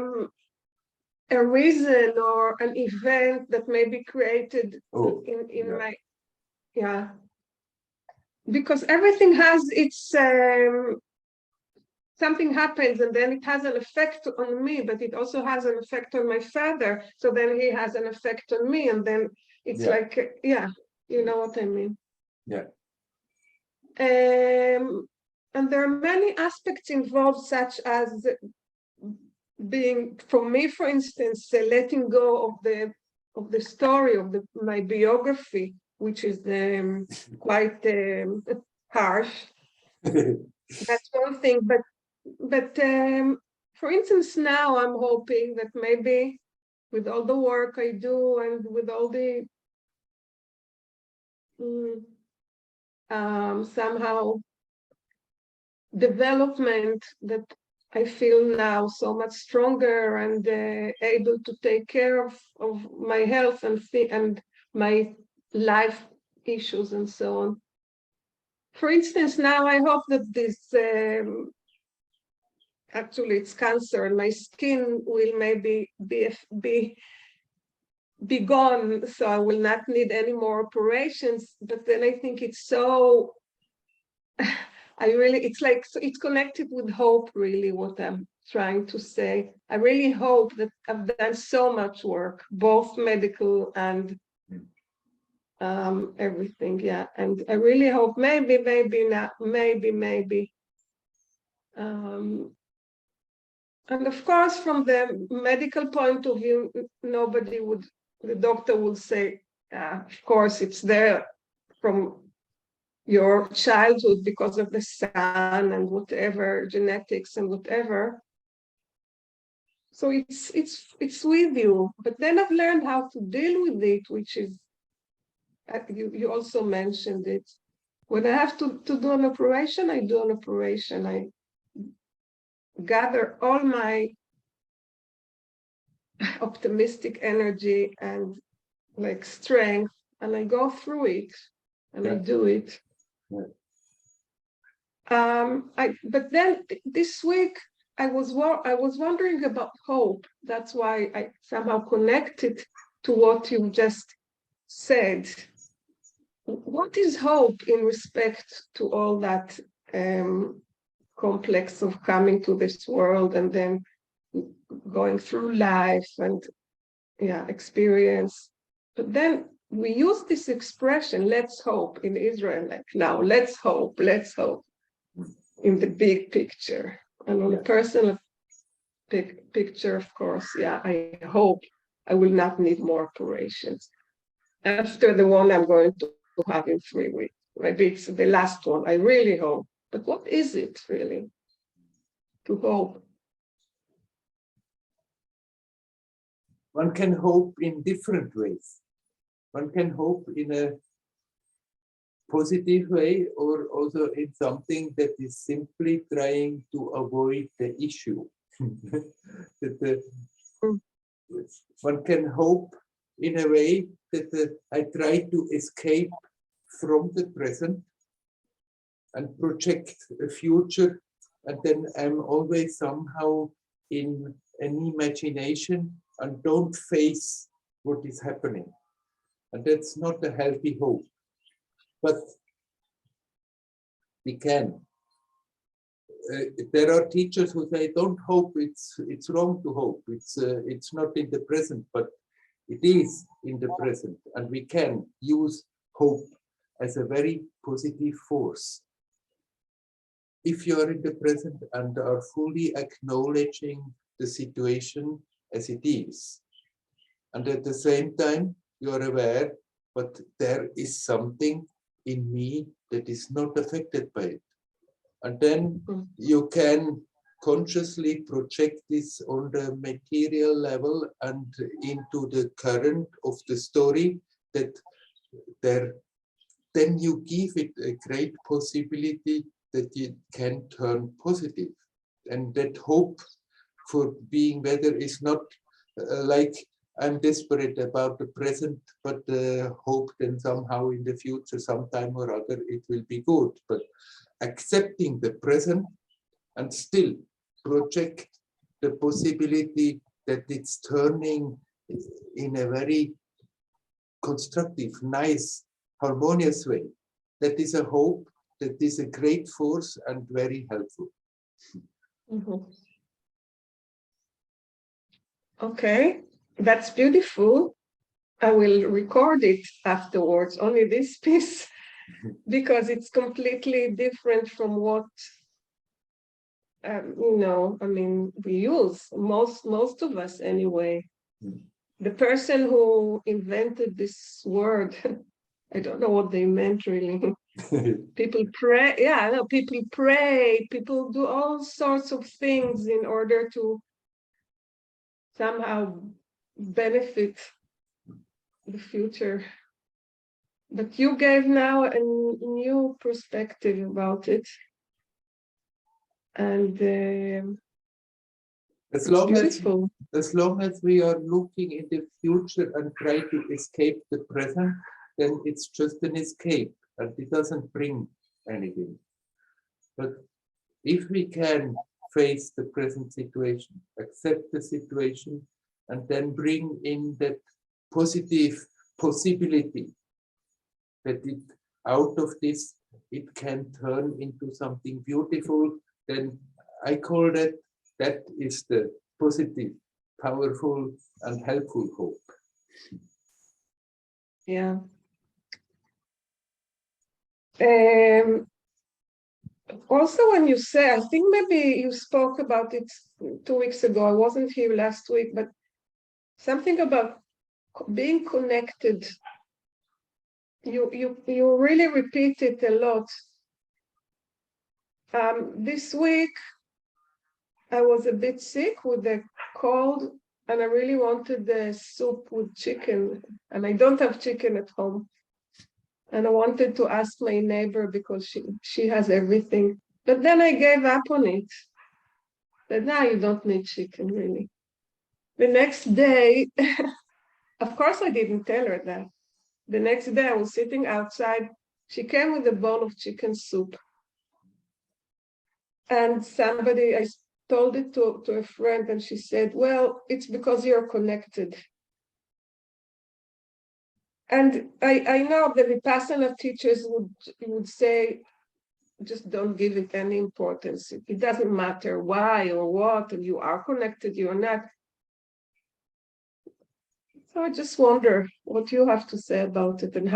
reason or an event that may be created in yeah. my, yeah. Because everything has its, something happens and then it has an effect on me, but it also has an effect on my father. So then he has an effect on me, and then it's like, yeah, you know what I mean? Yeah. And there are many aspects involved, such as being, for me, for instance, letting go of the story of my biography, which is quite harsh. That's one thing, but for instance, now I'm hoping that maybe with all the work I do and with all the somehow development that I feel now so much stronger and able to take care of my health and my life issues and so on. For instance, now I hope that this, actually it's cancer, and my skin will maybe be gone, so I will not need any more operations. But then I think it's so, it's like, so it's connected with hope, really, what I'm trying to say. I really hope that I've done so much work, both medical and everything, yeah. And I really hope maybe not, maybe And of course, from the medical point of view, the doctor would say, of course, it's there from your childhood because of the sun and whatever, genetics and whatever. So it's with you. But then I've learned how to deal with it, which is, you also mentioned it. When I have to do an operation, I do an operation. I gather all my optimistic energy and like strength, and I go through it, and I do it. But then this week I was wondering about hope. That's why I somehow connected to what you just said. What is hope in respect to all that complex of coming to this world and then going through life and experience? But then we use this expression, let's hope, in Israel, like now, let's hope in the big picture. And on a personal picture, of course, I hope I will not need more operations after the one I'm going to have in 3 weeks. Maybe it's the last one, I really hope. But what is it really to hope? One can hope in different ways. One can hope in a positive way, or also in something that is simply trying to avoid the issue. One can hope in a way that I try to escape from the present and project a future, and then I'm always somehow in an imagination and don't face what is happening. And that's not a healthy hope. But we can. There are teachers who say, don't hope, it's wrong to hope. It's not in the present, but it is in the present. And we can use hope as a very positive force. If you are in the present and are fully acknowledging the situation as it is, and at the same time, you are aware, but there is something in me that is not affected by it. And then you can consciously project this on the material level and into the current of the story, that then you give it a great possibility that it can turn positive. And that hope for being better is not like I'm desperate about the present, but hope then somehow in the future, sometime or other, it will be good. But accepting the present and still project the possibility that it's turning in a very constructive, nice, harmonious way. That is a hope, that is a great force and very helpful. Okay, that's beautiful. I will record it afterwards, only this piece, because it's completely different from what we use, most of us anyway. The person who invented this word, I don't know what they meant really. People pray, people pray, people do all sorts of things in order to somehow benefit the future. But you gave now a new perspective about it. And as long as we are looking in the future and try to escape the present, then it's just an escape and it doesn't bring anything. But if we can face the present situation, accept the situation, and then bring in that positive possibility that it out of this it can turn into something beautiful, then I call that is the positive, powerful, and helpful hope. Yeah. Also, when you say, I think maybe you spoke about it 2 weeks ago, I wasn't here last week, but something about being connected. You really repeat it a lot. This week, I was a bit sick with a cold, and I really wanted the soup with chicken, and I don't have chicken at home. And I wanted to ask my neighbor because she has everything. But then I gave up on it. But now you don't need chicken, really. The next day, of course I didn't tell her that. The next day I was sitting outside. She came with a bowl of chicken soup. And I told it to a friend, and she said, well, it's because you're connected. And I know the Vipassana teachers would say, just don't give it any importance. It doesn't matter why or what, and you are connected, you're not. So I just wonder what you have to say about it, and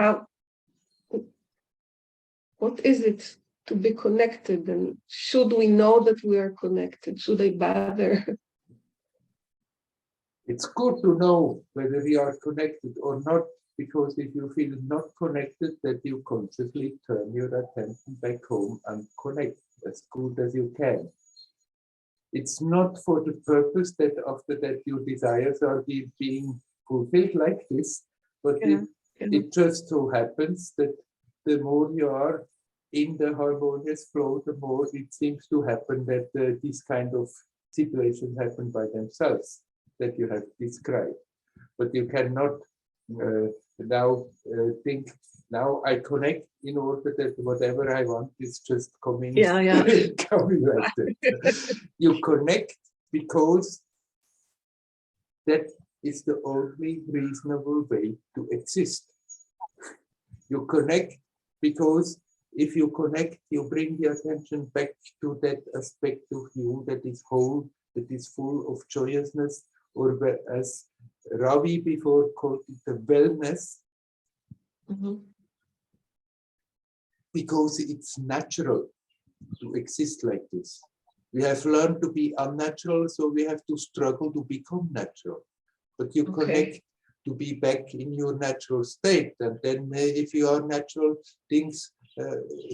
what is it to be connected, and should we know that we are connected? Should I bother? It's good to know whether we are connected or not, because if you feel not connected, that you consciously turn your attention back home and connect as good as you can. It's not for the purpose that after that your desires are being fulfilled like this, but it just so happens that the more you are in the harmonious flow, the more it seems to happen that these kind of situations happen by themselves that you have described. But you cannot now think, now I connect in order that whatever I want is just coming, coming like that. You connect because that is the only reasonable way to exist. You connect because if you connect, you bring the attention back to that aspect of you that is whole, that is full of joyousness, or as Ravi before called it, the wellness, because it's natural to exist like this. We have learned to be unnatural, so we have to struggle to become natural. But you connect to be back in your natural state, and then if you are natural, things,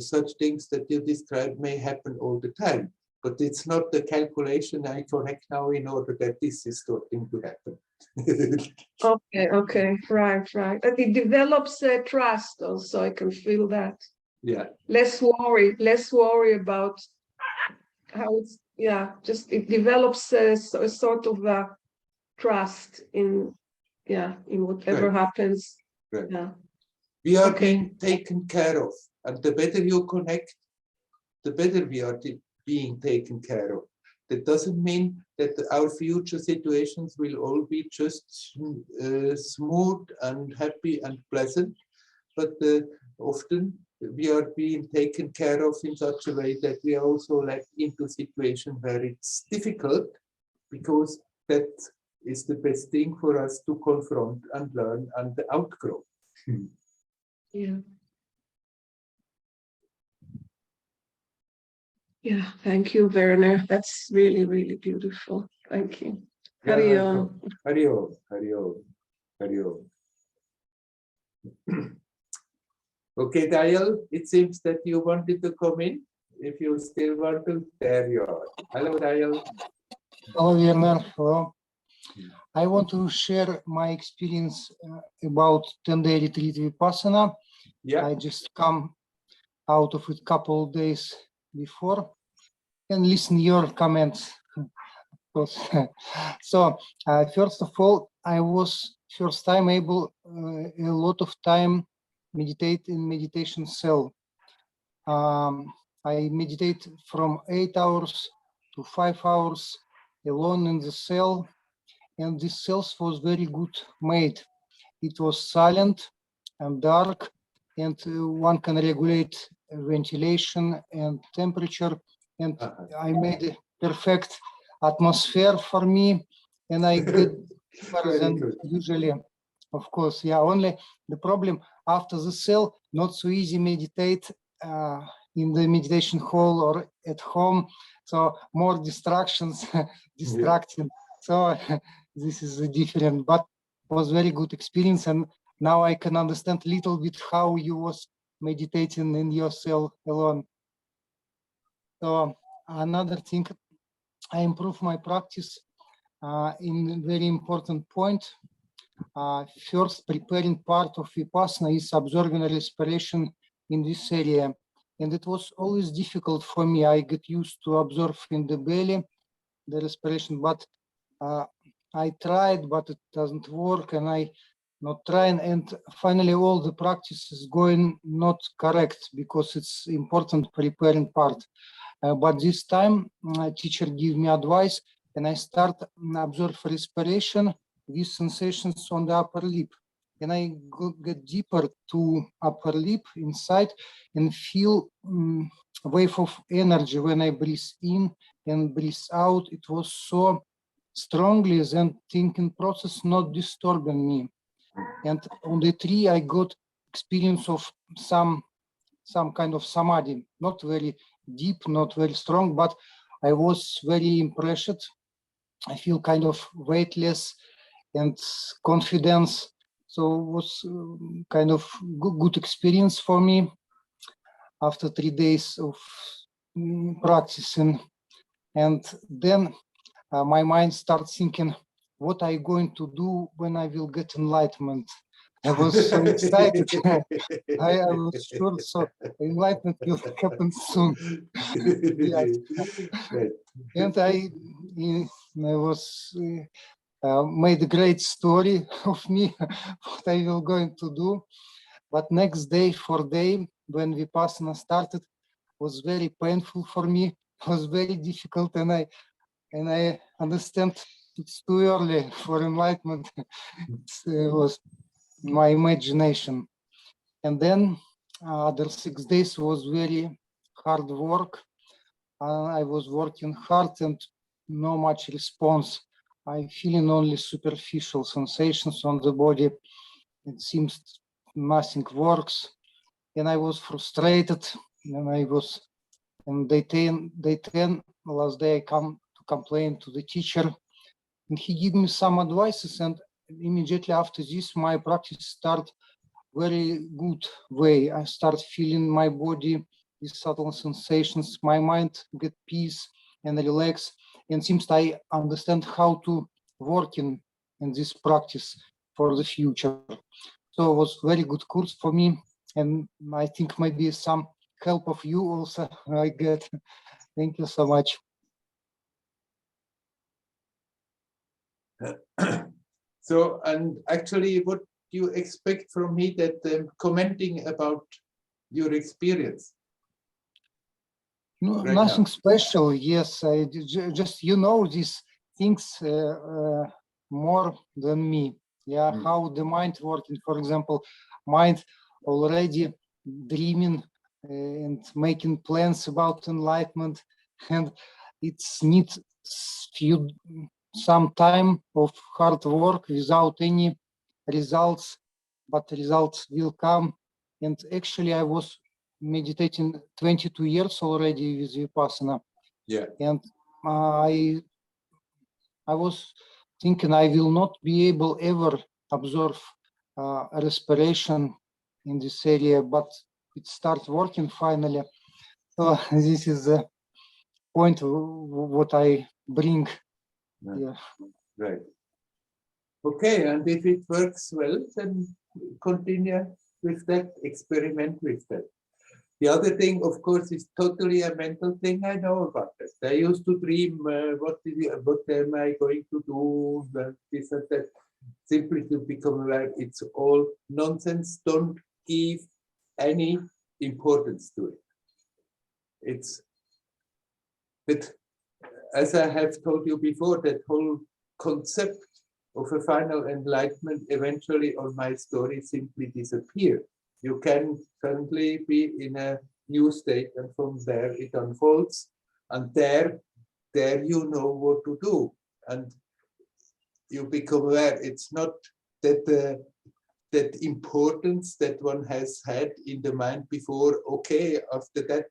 such things that you describe may happen all the time. But it's not the calculation I connect now in order that this is starting to happen. Okay, right. And it develops trust also, I can feel that. Yeah. Less worry about how it's, just it develops a sort of trust in whatever happens. Right. Yeah. We are being taken care of, and the better you connect, the better we are being taken care of. That doesn't mean that our future situations will all be just smooth and happy and pleasant, but often we are being taken care of in such a way that we are also led into a situation where it's difficult, because that is the best thing for us to confront and learn and outgrow. Yeah, thank you, Werner. That's really, really beautiful. Thank you. Hari Om. Hari Om, Hari Om, Hari Om. Okay, Dayal, it seems that you wanted to come in. If you still want to, there you are. Hello, Dayal. Hello, Werner. Hello. I want to share my experience about 10-day retreat Vipassana. Yeah. I just come out of it a couple of days before and listen your comments. So first of all, I was first time able a lot of time meditate in meditation cell. I meditate from 8 hours to 5 hours alone in the cell, and this cell was very good made. It was silent and dark, and one can regulate ventilation and temperature, and I made a perfect atmosphere for me, and I get better than usually. Of course, only the problem after the cell, not so easy meditate in the meditation hall or at home. So more distractions, distracting. So this is different, but was very good experience. And now I can understand a little bit how you was meditating in your cell alone. So another thing, I improve my practice in very important point. First, preparing part of Vipassana is observing respiration in this area. And it was always difficult for me. I get used to observe in the belly, the respiration, but I tried, but it doesn't work, and I not trying. And finally, all the practice is going not correct because it's important preparing part. But this time, teacher give me advice, and I start observe respiration with sensations on the upper lip. And I get deeper to upper lip inside and feel wave of energy when I breathe in and breathe out. It was so strongly than thinking process not disturbing me. And on the tree, I got experience of some kind of samadhi, not very deep, not very strong, but I was very impressed. I feel kind of weightless and confidence. So it was kind of good experience for me after 3 days of practicing. And then my mind starts thinking, what are you going to do when I will get enlightenment? I was so excited. I was sure so enlightenment will happen soon. Yes. And I was made a great story of me, what I will going to do. But next day, 4th day, when Vipassana started, was very painful for me. It was very difficult, and I understand it's too early for enlightenment. It was my imagination. And then other 6 days was very hard work. I was working hard and no much response. I feeling only superficial sensations on the body. It seems nothing works. And I was frustrated. And I was, and day 10, last day I come to complain to the teacher. And he gave me some advices, and immediately after this, my practice start very good way. I start feeling my body, these subtle sensations, my mind get peace and relax, and seems I understand how to work in this practice for the future. So it was very good course for me, and I think maybe some help of you also I get. Thank you so much. So, and actually, what you expect from me that commenting about your experience? No, right nothing now. special. Yes, I just these things more than me. Yeah, how the mind working. For example, mind already dreaming and making plans about enlightenment, and it's needs some time of hard work without any results, but results will come. And actually, I was meditating 22 years already with Vipassana. Yeah. And I was thinking I will not be able ever observe respiration in this area, but it starts working finally. So this is the point what I bring. Yeah. Right. Okay, and if it works well, then continue with that, experiment with that. The other thing, of course, is totally a mental thing. I know about that. I used to dream, what am I going to do, this and that, simply to become aware it's all nonsense. Don't give any importance to it. It's, but as I have told you before, that whole concept of a final enlightenment eventually on my story simply disappear. You can currently be in a new state, and from there it unfolds, and there you know what to do, and you become aware. It's not that that importance that one has had in the mind before. Okay, after that,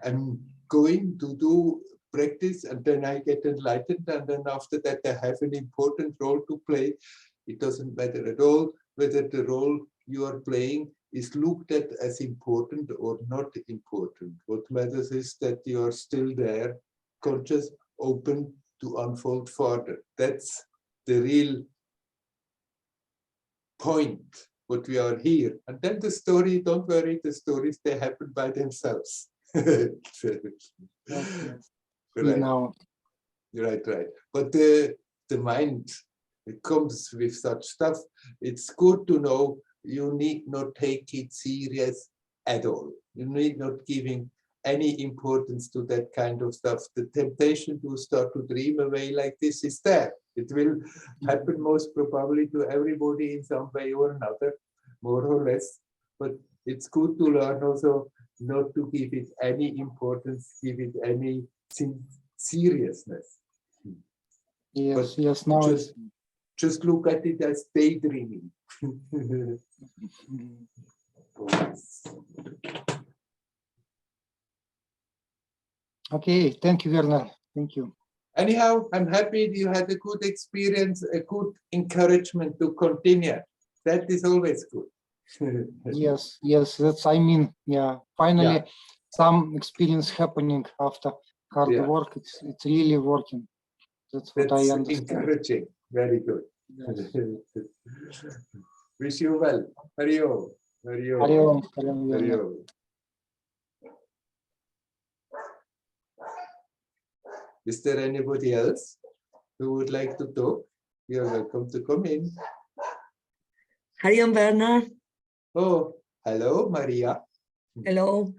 I'm going to do practice, and then I get enlightened, and then after that I have an important role to play. It doesn't matter at all whether the role you are playing is looked at as important or not important. What matters is that you are still there, conscious, open to unfold further. That's the real point, what we are here. And then the story, don't worry, the stories, they happen by themselves. Right. Now, Right. But the mind, it comes with such stuff. It's good to know you need not take it serious at all. You need not giving any importance to that kind of stuff. The temptation to start to dream away like this is there. It will happen most probably to everybody in some way or another, more or less. But it's good to learn also not to give it any importance, give it any seriousness. yes, But yes, now just look at it as daydreaming. okay, thank you, Werner. Thank you. Anyhow, I'm happy you had a good experience, a good encouragement to continue. That is always good. Yes, yes, that's, I mean, yeah, finally some experience happening after hard work. It's really working. That's what I understand. Encouraging. Very good. Yes. Wish you well. Hariom. Hariom, Hariom, Werner. Hariom. Is there anybody else who would like to talk? You're welcome to come in. Hariom, Werner. Oh, hello, Maria. Hello.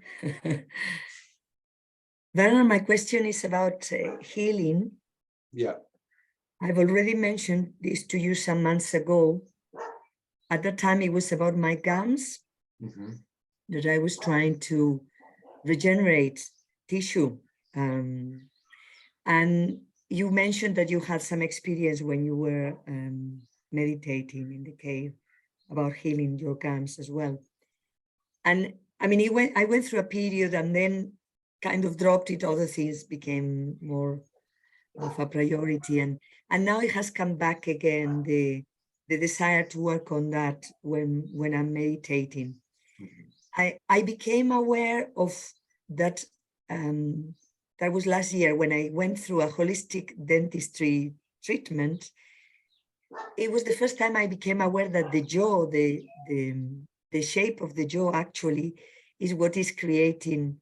Werner, my question is about healing. Yeah. I've already mentioned this to you some months ago. At that time, it was about my gums, that I was trying to regenerate tissue. And you mentioned that you had some experience when you were meditating in the cave about healing your gums as well. And I mean, I went through a period and then kind of dropped it. Other things became more of a priority. And now it has come back again, the desire to work on that when I'm meditating. I became aware of that. That was last year when I went through a holistic dentistry treatment. It was the first time I became aware that the jaw, the shape of the jaw actually is what is creating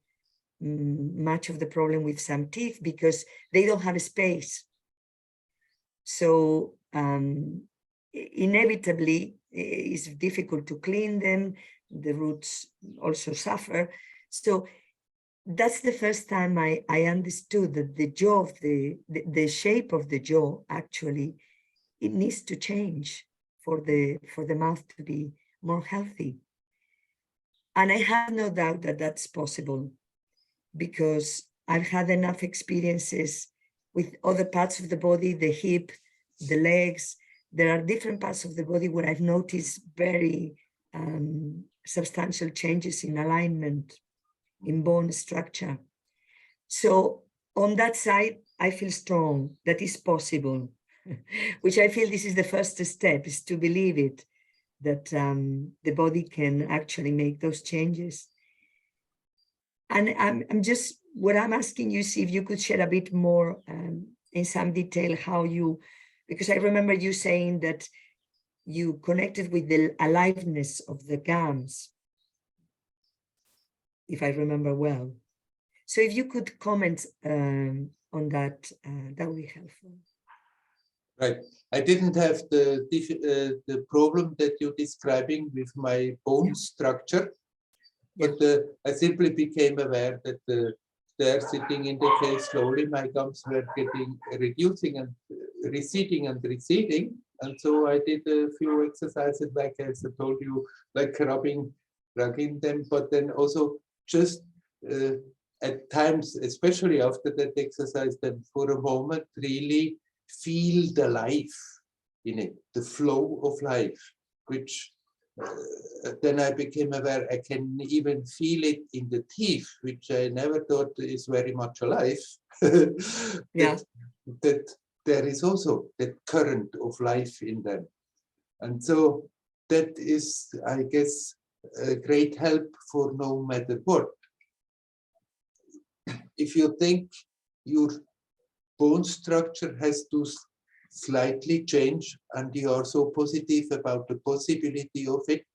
much of the problem with some teeth, because they don't have a space. So inevitably, it's difficult to clean them. The roots also suffer. So that's the first time I understood that the jaw of the shape of the jaw actually, it needs to change for the mouth to be more healthy. And I have no doubt that that's possible, because I've had enough experiences with other parts of the body, the hip, the legs. There are different parts of the body where I've noticed very substantial changes in alignment, in bone structure. So on that side, I feel strong that is possible, which I feel this is the first step, is to believe it, that the body can actually make those changes. And what I'm asking you, see if you could share a bit more in some detail how you, because I remember you saying that you connected with the aliveness of the gums, if I remember well. So if you could comment on that, that would be helpful. Right. I didn't have the problem that you're describing with my bone structure, but I simply became aware that there, sitting in the cave slowly, my gums were getting reducing and receding and receding. And so I did a few exercises, like as I told you, like rubbing them, but then also just at times, especially after that exercise, then for a moment really feel the life in it, the flow of life, which then I became aware I can even feel it in the teeth, which I never thought is very much alive. Yeah. that there is also that current of life in them. And so that is, I guess, a great help for no matter what. If you think your bone structure has to slightly change and you are so positive about the possibility of it,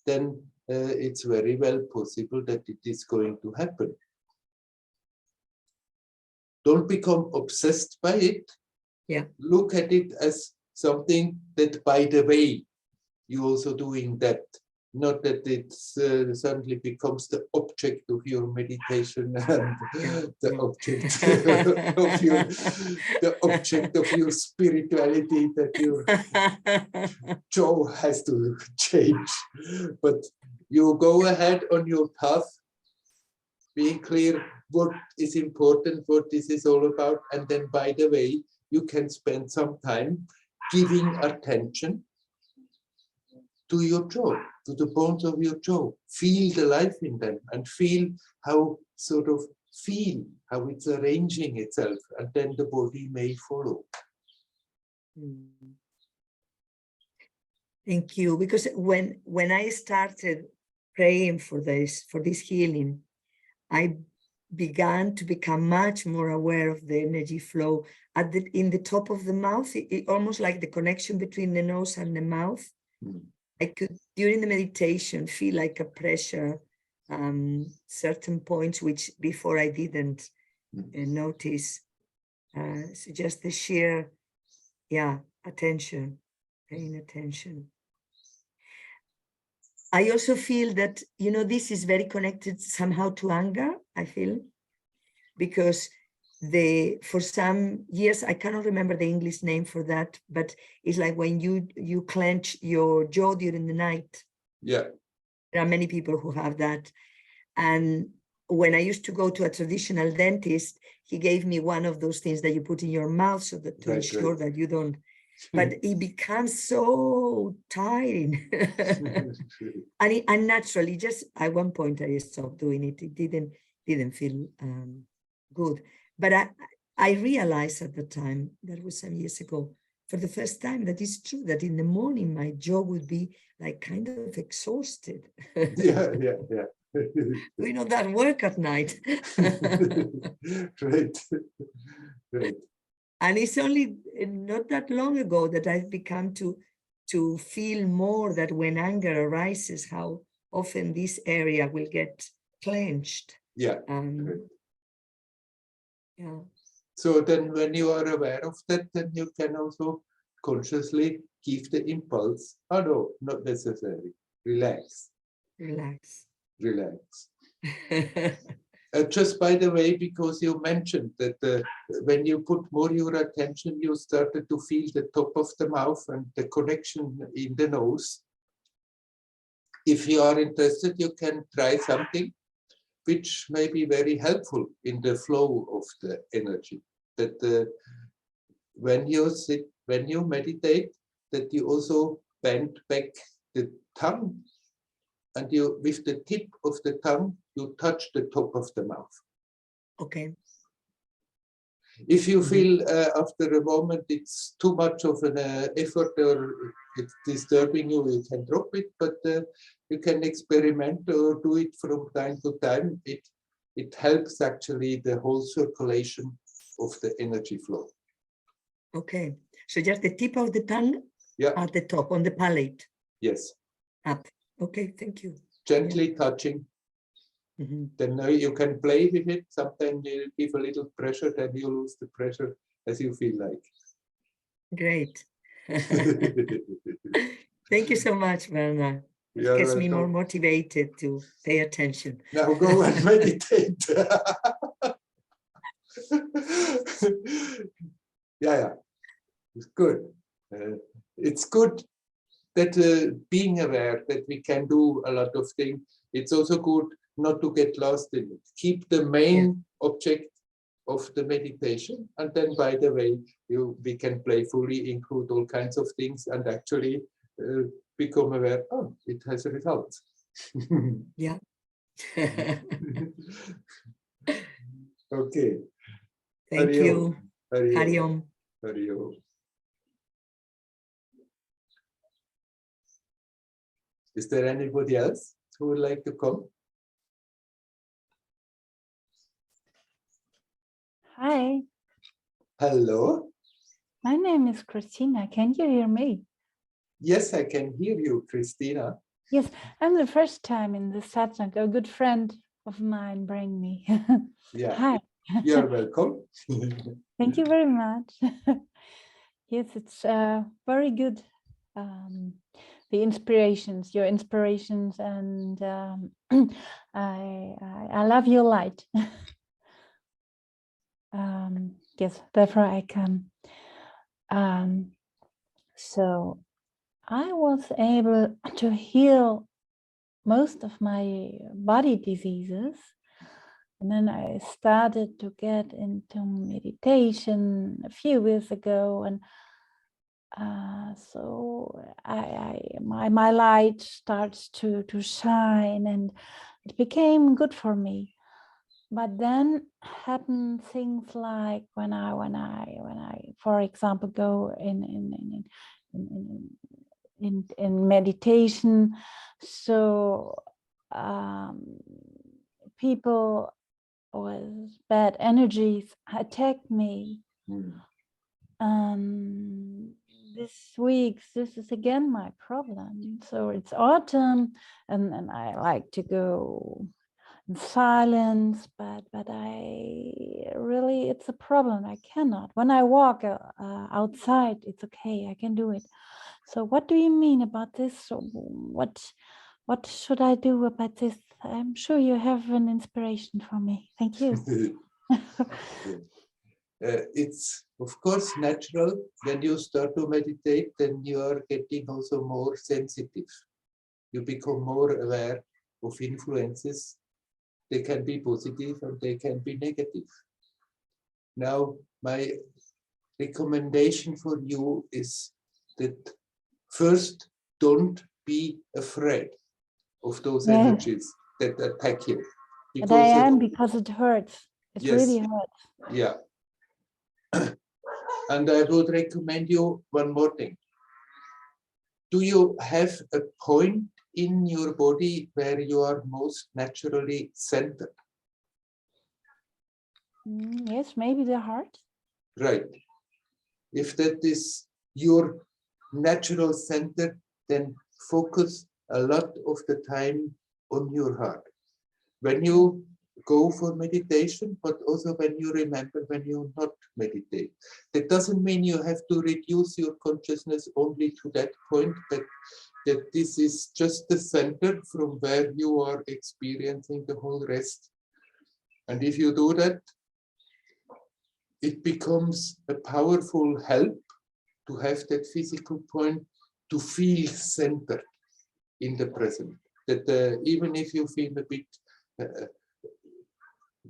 then it's very well possible that it is going to happen. Don't become obsessed by it. Yeah. Look at it as something that, by the way, you're also doing that. Not that it suddenly becomes the object of your meditation and the object of your spirituality, that your jaw has to change. But you go ahead on your path, being clear what is important, what this is all about, and then, by the way, you can spend some time giving attention to your jaw, to the bones of your jaw. Feel the life in them and feel how how it's arranging itself, and then the body may follow. Thank you. Because when I started praying for this healing, I began to become much more aware of the energy flow in the top of the mouth, almost like the connection between the nose and the mouth. I could, during the meditation, feel like a pressure, certain points which before I didn't notice. So just the sheer, attention, paying attention. I also feel that, this is very connected somehow to anger, I feel, because for some years, I cannot remember the English name for that, but it's like when you clench your jaw during the night. Yeah. There are many people who have that. And when I used to go to a traditional dentist, he gave me one of those things that you put in your mouth so that to ensure that you don't, but it becomes so tiring. and naturally, just at one point I stopped doing it. It didn't feel good. But I realized at the time, that was some years ago, for the first time, that it's true that in the morning my jaw would be like kind of exhausted. Yeah. Doing all that work at night. Right. And it's only not that long ago that I've become to feel more that when anger arises, how often this area will get clenched. Yeah. Yeah. So then when you are aware of that, then you can also consciously give the impulse. Oh no, not necessary. Relax. Relax. Just by the way, because you mentioned that when you put more your attention, you started to feel the top of the mouth and the connection in the nose. If you are interested, you can try something which may be very helpful in the flow of the energy. That when you meditate, that you also bend back the tongue, and you, with the tip of the tongue, you touch the top of the mouth. Okay. If you feel after a moment it's too much of an effort or it's disturbing you, you can drop it, but you can experiment or do it from time to time. It helps actually the whole circulation of the energy flow. Okay. So just the tip of the tongue at the top, on the palate. Yes. Up. Okay, thank you. Gently touching. Then you can play with it. Sometimes you give a little pressure, then you lose the pressure as you feel like. Great. Thank you so much, Werner. It gets me more motivated to pay attention. Now go and meditate. Yeah, it's good. It's good that being aware that we can do a lot of things. It's also good not to get lost in it. Keep the main object of the meditation, and then, by the way, we can playfully include all kinds of things and actually become aware, oh, it has a result. Yeah. Okay. Thank Hari Om. you. Hari Om. Hari Om. Hari Om. Is there anybody else who would like to come? Hi, Hello. my name is Christina. Can you hear me? Yes, I can hear you, Christina. Yes, I'm the first time in the Satsang. A good friend of mine bring me. Yeah. Hi, You're welcome. thank you very much. Yes, it's very good. The inspirations, your inspirations, and I love your light. Yes, therefore I come. So I was able to heal most of my body diseases. And then I started to get into meditation a few years ago. And so my light starts to shine, and it became good for me. But then happen things like when I, for example, go in meditation. So people with bad energies attack me. This is again my problem. So it's autumn, and I like to go in silence, but I really, it's a problem. I cannot. When I walk outside, it's okay. I can do it. So what do you mean about this? So what should I do about this? I'm sure you have an inspiration for me. Thank you. It's of course natural when you start to meditate, then you are getting also more sensitive. You become more aware of influences. They can be positive and they can be negative. Now, my recommendation for you is that first, don't be afraid of those energies that attack you. But I am, because it hurts. It really hurts. Yeah. And I would recommend you one more thing. Do you have a point in your body where you are most naturally centered? Yes, maybe the heart. Right. If that is your natural center, then focus a lot of the time on your heart. When you go for meditation, but also when you remember when you not meditate. That doesn't mean you have to reduce your consciousness only to that point, but that this is just the center from where you are experiencing the whole rest. And if you do that, it becomes a powerful help to have that physical point to feel centered in the present. That even if you feel a bit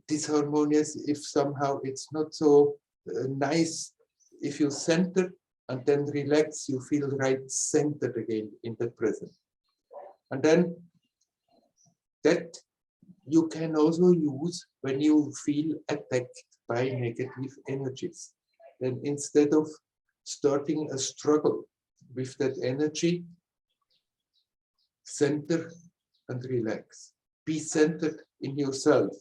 disharmonious, if somehow it's not so nice, if you center and then relax, you feel right centered again in the present. And then that you can also use when you feel attacked by negative energies. Then instead of starting a struggle with that energy, center and relax. Be centered in yourself,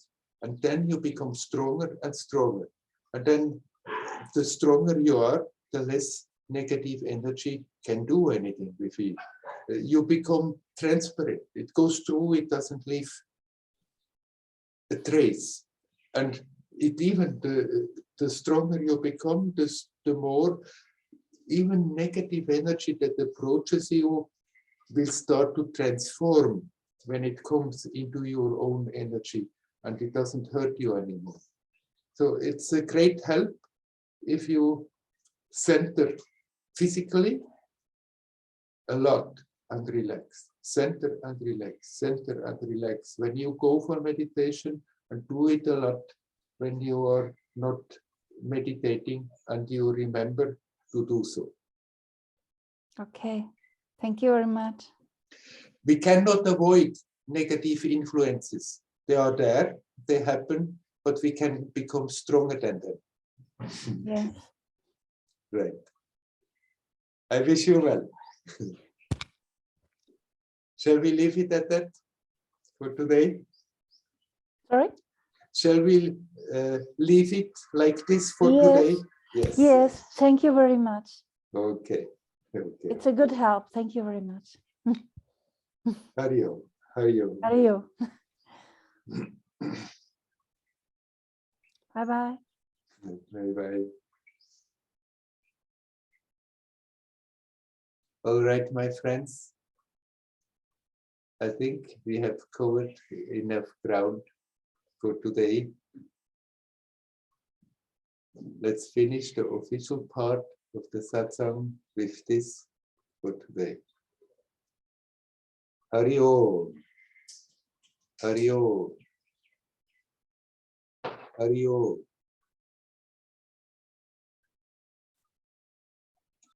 and then you become stronger and stronger. And then the stronger you are, the less negative energy can do anything with you. You become transparent. It goes through, it doesn't leave a trace. And it even, the stronger you become, the more even negative energy that approaches you will start to transform when it comes into your own energy, and it doesn't hurt you anymore. So it's a great help if you center physically a lot and relax. Center and relax, center and relax. When you go for meditation, and do it a lot when you are not meditating and you remember to do so. Okay, Thank you very much. We cannot avoid negative influences. They are there, they happen, but we can become stronger than them. Yes. Right. I wish you well. Shall we leave it at that for today? Sorry? Shall we leave it like this for Yes. today? Yes. Yes. Thank you very much. Okay. Okay. It's a good help. Thank you very much. Hario. Hario. Hario. Bye-bye. Bye-bye. All right, my friends. I think we have covered enough ground for today. Let's finish the official part of the satsang with this for today. Hario. Hario. Hario.